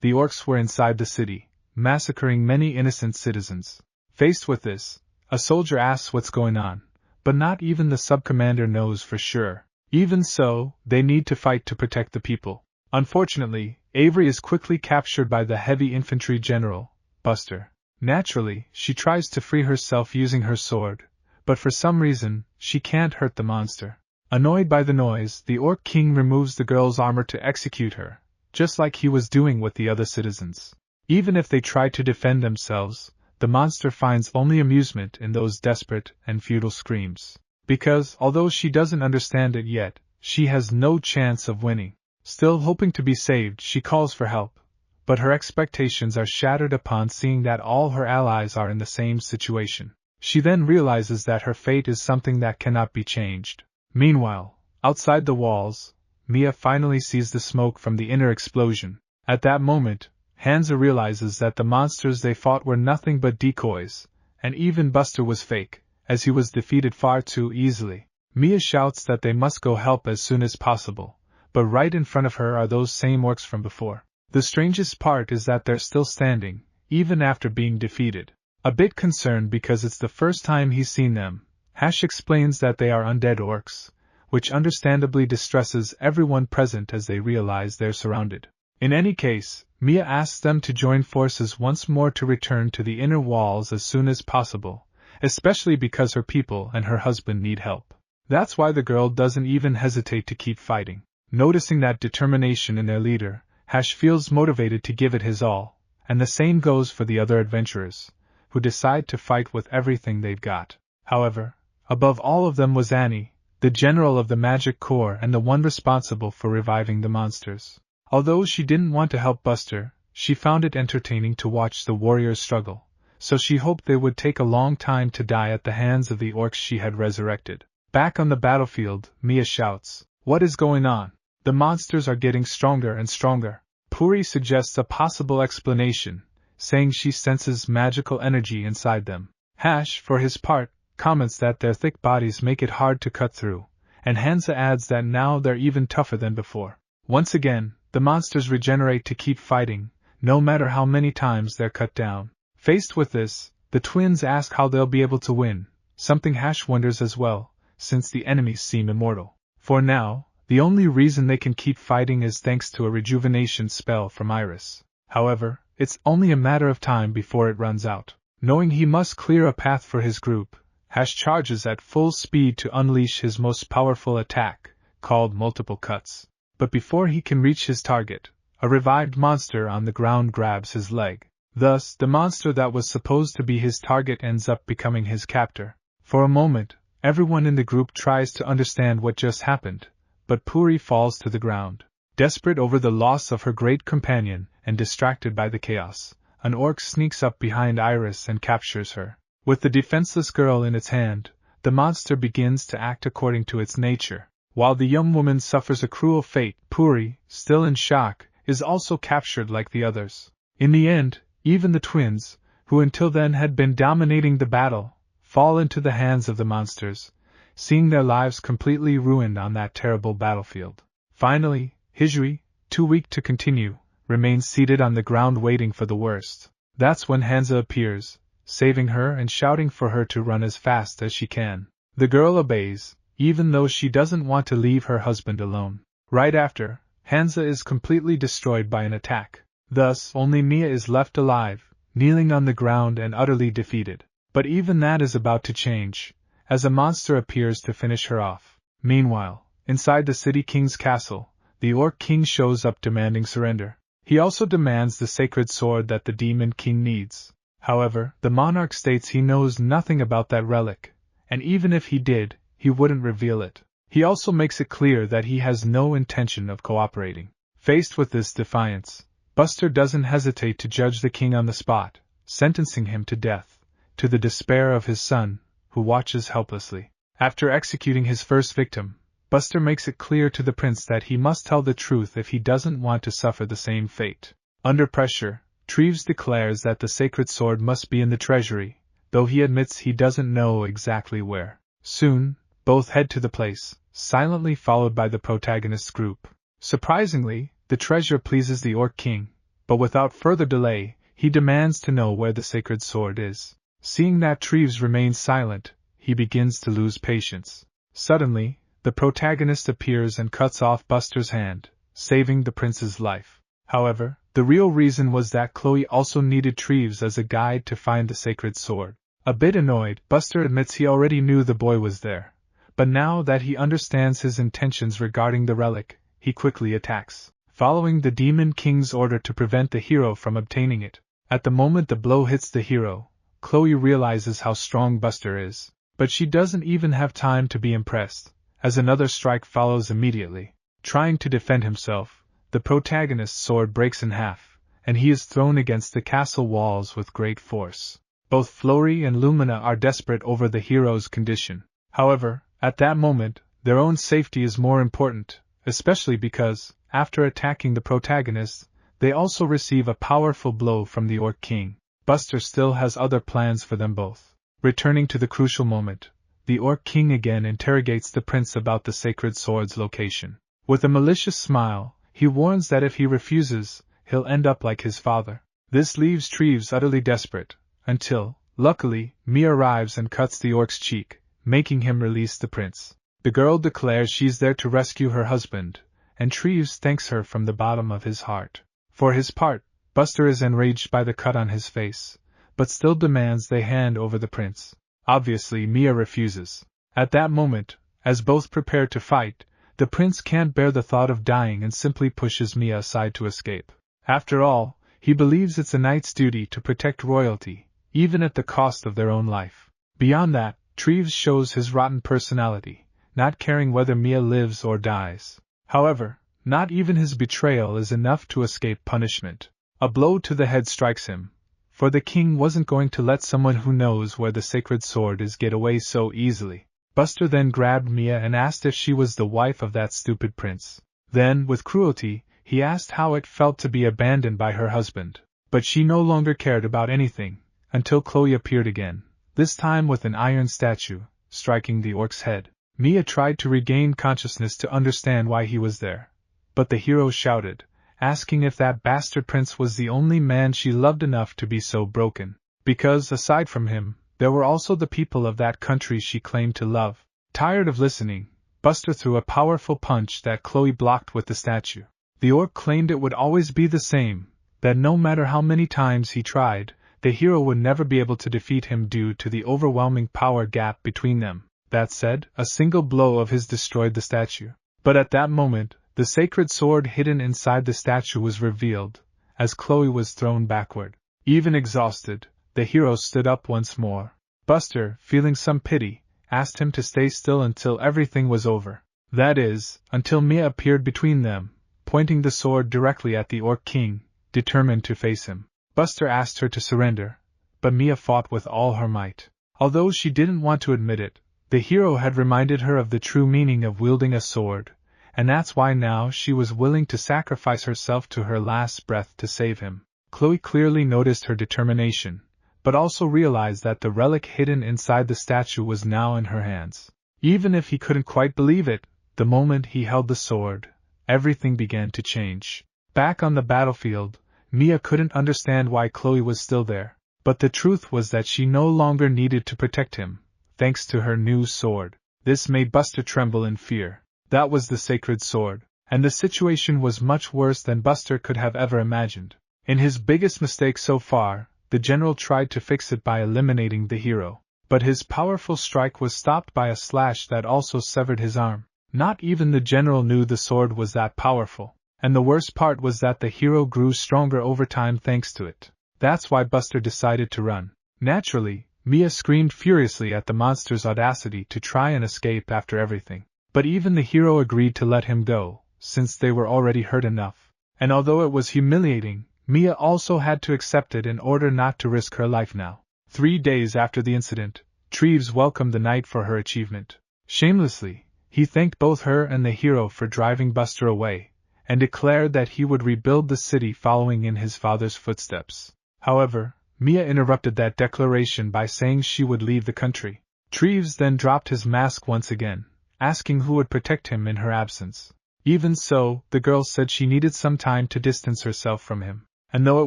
The orcs were inside the city, massacring many innocent citizens. Faced with this, a soldier asks what's going on, but not even the sub-commander knows for sure. Even so, they need to fight to protect the people. Unfortunately, Avery is quickly captured by the heavy infantry general, Buster. Naturally, she tries to free herself using her sword, but for some reason, she can't hurt the monster. Annoyed by the noise, the Orc King removes the girl's armor to execute her, just like he was doing with the other citizens. Even if they try to defend themselves, the monster finds only amusement in those desperate and futile screams. Because, although she doesn't understand it yet, she has no chance of winning. Still hoping to be saved, she calls for help, but her expectations are shattered upon seeing that all her allies are in the same situation. She then realizes that her fate is something that cannot be changed. Meanwhile, outside the walls, Mia finally sees the smoke from the inner explosion. At that moment, Hansa realizes that the monsters they fought were nothing but decoys, and even Buster was fake, as he was defeated far too easily. Mia shouts that they must go help as soon as possible, but right in front of her are those same orcs from before. The strangest part is that they're still standing, even after being defeated. A bit concerned because it's the first time he's seen them, Hash explains that they are undead orcs, which understandably distresses everyone present as they realize they're surrounded. In any case, Mia asks them to join forces once more to return to the inner walls as soon as possible, especially because her people and her husband need help. That's why the girl doesn't even hesitate to keep fighting. Noticing that determination in their leader, Hash feels motivated to give it his all, and the same goes for the other adventurers, who decide to fight with everything they've got. However, above all of them was Annie, the general of the Magic Corps and the one responsible for reviving the monsters. Although she didn't want to help Buster, she found it entertaining to watch the warriors struggle, so she hoped they would take a long time to die at the hands of the orcs she had resurrected. Back on the battlefield, Mia shouts, "What is going on? The monsters are getting stronger and stronger." Puri suggests a possible explanation, saying she senses magical energy inside them. Hash, for his part, comments that their thick bodies make it hard to cut through, and Hansa adds that now they're even tougher than before. Once again, the monsters regenerate to keep fighting, no matter how many times they're cut down. Faced with this, the twins ask how they'll be able to win, something Hash wonders as well, since the enemies seem immortal. For now, the only reason they can keep fighting is thanks to a rejuvenation spell from Iris. However, it's only a matter of time before it runs out. Knowing he must clear a path for his group, Hash charges at full speed to unleash his most powerful attack, called Multiple Cuts. But before he can reach his target, a revived monster on the ground grabs his leg. Thus, the monster that was supposed to be his target ends up becoming his captor. For a moment, everyone in the group tries to understand what just happened, but Puri falls to the ground. Desperate over the loss of her great companion and distracted by the chaos, an orc sneaks up behind Iris and captures her. With the defenseless girl in its hand, the monster begins to act according to its nature. While the young woman suffers a cruel fate, Puri, still in shock, is also captured like the others. In the end, even the twins, who until then had been dominating the battle, fall into the hands of the monsters, seeing their lives completely ruined on that terrible battlefield. Finally, Hijri, too weak to continue, remains seated on the ground waiting for the worst. That's when Hansa appears, saving her and shouting for her to run as fast as she can. The girl obeys, even though she doesn't want to leave her husband alone. Right after, Hansa is completely destroyed by an attack. Thus, only Mia is left alive, kneeling on the ground and utterly defeated. But even that is about to change, as a monster appears to finish her off. Meanwhile, inside the City King's castle, the Orc King shows up demanding surrender. He also demands the sacred sword that the Demon King needs. However, the monarch states he knows nothing about that relic, and even if he did, he wouldn't reveal it. He also makes it clear that he has no intention of cooperating. Faced with this defiance, Buster doesn't hesitate to judge the king on the spot, sentencing him to death, to the despair of his son, who watches helplessly. After executing his first victim, Buster makes it clear to the prince that he must tell the truth if he doesn't want to suffer the same fate. Under pressure, Treves declares that the sacred sword must be in the treasury, though he admits he doesn't know exactly where. Soon, both head to the place, silently followed by the protagonist's group. Surprisingly, the treasure pleases the Orc King, but without further delay, he demands to know where the sacred sword is. Seeing that Treves remains silent, he begins to lose patience. Suddenly, the protagonist appears and cuts off Buster's hand, saving the prince's life. However, the real reason was that Chloe also needed Treves as a guide to find the sacred sword. A bit annoyed, Buster admits he already knew the boy was there, but now that he understands his intentions regarding the relic, he quickly attacks, following the Demon King's order to prevent the hero from obtaining it. At the moment the blow hits the hero, Chloe realizes how strong Buster is, but she doesn't even have time to be impressed, as another strike follows immediately. Trying to defend himself, the protagonist's sword breaks in half, and he is thrown against the castle walls with great force. Both Flory and Lumina are desperate over the hero's condition. However, at that moment, their own safety is more important, especially because, after attacking the protagonist, they also receive a powerful blow from the Orc King. Buster still has other plans for them both. Returning to the crucial moment, the Orc King again interrogates the prince about the sacred sword's location. With a malicious smile, he warns that if he refuses, he'll end up like his father. This leaves Treves utterly desperate, until, luckily, Mia arrives and cuts the orc's cheek, making him release the prince. The girl declares she's there to rescue her husband, and Treves thanks her from the bottom of his heart. For his part, Buster is enraged by the cut on his face, but still demands they hand over the prince. Obviously, Mia refuses. At that moment, as both prepare to fight, the prince can't bear the thought of dying and simply pushes Mia aside to escape. After all, he believes it's a knight's duty to protect royalty, even at the cost of their own life. Beyond that, Treves shows his rotten personality, not caring whether Mia lives or dies. However, not even his betrayal is enough to escape punishment. A blow to the head strikes him, for the king wasn't going to let someone who knows where the sacred sword is get away so easily. Buster then grabbed Mia and asked if she was the wife of that stupid prince. Then, with cruelty, he asked how it felt to be abandoned by her husband. But she no longer cared about anything, until Chloe appeared again, this time with an iron statue, striking the orc's head. Mia tried to regain consciousness to understand why he was there, but the hero shouted, asking if that bastard prince was the only man she loved enough to be so broken. Because, aside from him, there were also the people of that country she claimed to love. Tired of listening, Buster threw a powerful punch that Chloe blocked with the statue. The orc claimed it would always be the same, that no matter how many times he tried, the hero would never be able to defeat him due to the overwhelming power gap between them. That said, a single blow of his destroyed the statue. But at that moment, the sacred sword hidden inside the statue was revealed, as Chloe was thrown backward. Even exhausted, the hero stood up once more. Buster, feeling some pity, asked him to stay still until everything was over. That is, until Mia appeared between them, pointing the sword directly at the Orc King, determined to face him. Buster asked her to surrender, but Mia fought with all her might. Although she didn't want to admit it, the hero had reminded her of the true meaning of wielding a sword, and that's why now she was willing to sacrifice herself to her last breath to save him. Chloe clearly noticed her determination, but also realized that the relic hidden inside the statue was now in her hands. Even if he couldn't quite believe it, the moment he held the sword, everything began to change. Back on the battlefield, Mia couldn't understand why Chloe was still there, but the truth was that she no longer needed to protect him, thanks to her new sword. This made Buster tremble in fear. That was the sacred sword, and the situation was much worse than Buster could have ever imagined. In his biggest mistake so far, the general tried to fix it by eliminating the hero, but his powerful strike was stopped by a slash that also severed his arm. Not even the general knew the sword was that powerful, and the worst part was that the hero grew stronger over time thanks to it. That's why Buster decided to run. Naturally, Mia screamed furiously at the monster's audacity to try and escape after everything. But even the hero agreed to let him go, since they were already hurt enough. And although it was humiliating, Mia also had to accept it in order not to risk her life now. 3 days after the incident, Treves welcomed the knight for her achievement. Shamelessly, he thanked both her and the hero for driving Buster away, and declared that he would rebuild the city following in his father's footsteps. However, Mia interrupted that declaration by saying she would leave the country. Treves then dropped his mask once again, asking who would protect him in her absence. Even so, the girl said she needed some time to distance herself from him, and though it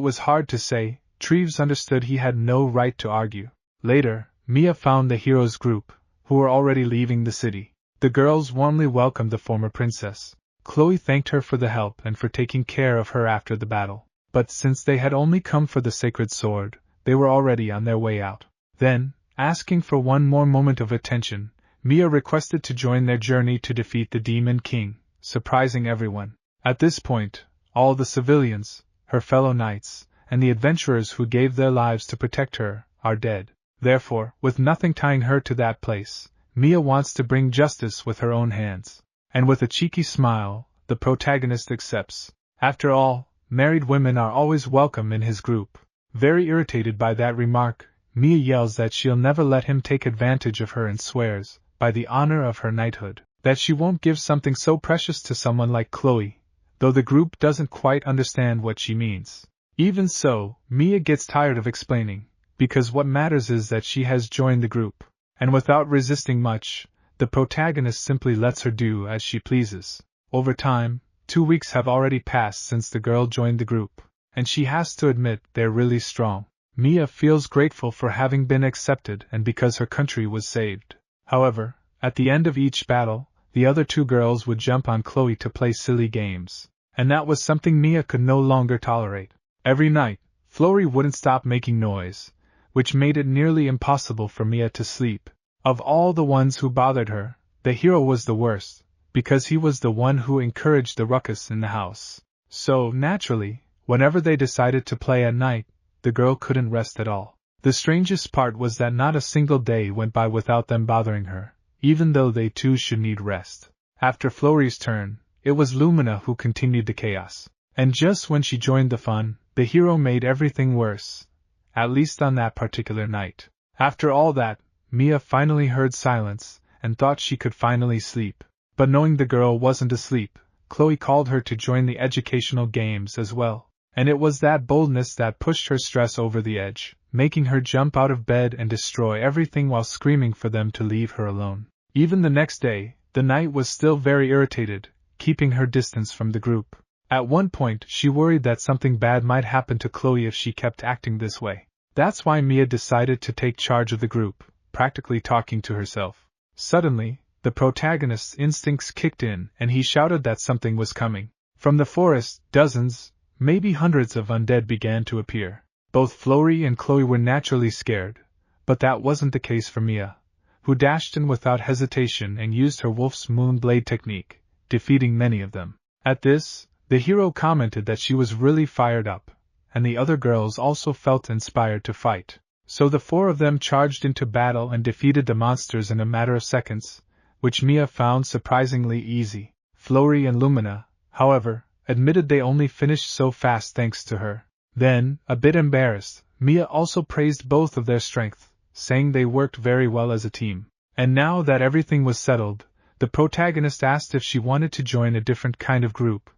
was hard to say, Treves understood he had no right to argue. Later, Mia found the hero's group, who were already leaving the city. The girls warmly welcomed the former princess. Chloe thanked her for the help and for taking care of her after the battle. But since they had only come for the sacred sword, they were already on their way out. Then, asking for one more moment of attention, Mia requested to join their journey to defeat the Demon King, surprising everyone. At this point, all the civilians, her fellow knights, and the adventurers who gave their lives to protect her, are dead. Therefore, with nothing tying her to that place, Mia wants to bring justice with her own hands. And with a cheeky smile, the protagonist accepts. After all, married women are always welcome in his group. Very irritated by that remark, Mia yells that she'll never let him take advantage of her and swears, by the honor of her knighthood, that she won't give something so precious to someone like Chloe, though the group doesn't quite understand what she means. Even so, Mia gets tired of explaining, because what matters is that she has joined the group, and without resisting much, the protagonist simply lets her do as she pleases. Over time, 2 weeks have already passed since the girl joined the group, and she has to admit they're really strong. Mia feels grateful for having been accepted and because her country was saved. However, at the end of each battle, the other 2 girls would jump on Chloe to play silly games, and that was something Mia could no longer tolerate. Every night, Flory wouldn't stop making noise, which made it nearly impossible for Mia to sleep. Of all the ones who bothered her, the hero was the worst, because he was the one who encouraged the ruckus in the house. So, naturally, whenever they decided to play at night, the girl couldn't rest at all. The strangest part was that not a single day went by without them bothering her, even though they too should need rest. After Flory's turn, it was Lumina who continued the chaos. And just when she joined the fun, the hero made everything worse. At least on that particular night. After all that, Mia finally heard silence, and thought she could finally sleep. But knowing the girl wasn't asleep, Chloe called her to join the educational games as well. And it was that boldness that pushed her stress over the edge, making her jump out of bed and destroy everything while screaming for them to leave her alone. Even the next day, the knight was still very irritated, keeping her distance from the group. At one point, she worried that something bad might happen to Chloe if she kept acting this way. That's why Mia decided to take charge of the group, practically talking to herself. Suddenly, the protagonist's instincts kicked in and he shouted that something was coming. From the forest, dozens, maybe hundreds of undead began to appear. Both Flory and Chloe were naturally scared, but that wasn't the case for Mia, who dashed in without hesitation and used her wolf's moon blade technique, defeating many of them. At this, the hero commented that she was really fired up, and the other girls also felt inspired to fight. So the 4 of them charged into battle and defeated the monsters in a matter of seconds, which Mia found surprisingly easy. Flory and Lumina, however, admitted they only finished so fast thanks to her. Then, a bit embarrassed, Mia also praised both of their strength, saying they worked very well as a team. And now that everything was settled, the protagonist asked if she wanted to join a different kind of group,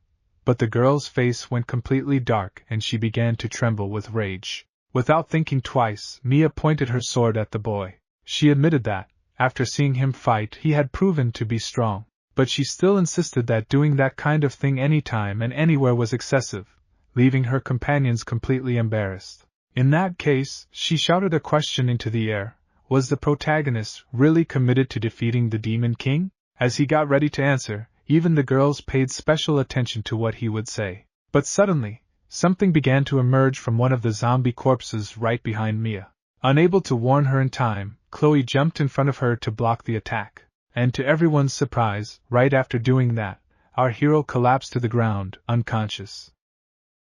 but the girl's face went completely dark and she began to tremble with rage. Without thinking twice, Mia pointed her sword at the boy. She admitted that, after seeing him fight, he had proven to be strong, but she still insisted that doing that kind of thing anytime and anywhere was excessive, leaving her companions completely embarrassed. In that case, she shouted a question into the air. Was the protagonist really committed to defeating the Demon King? As he got ready to answer, even the girls paid special attention to what he would say. But suddenly, something began to emerge from one of the zombie corpses right behind Mia. Unable to warn her in time, Chloe jumped in front of her to block the attack. And to everyone's surprise, right after doing that, our hero collapsed to the ground, unconscious.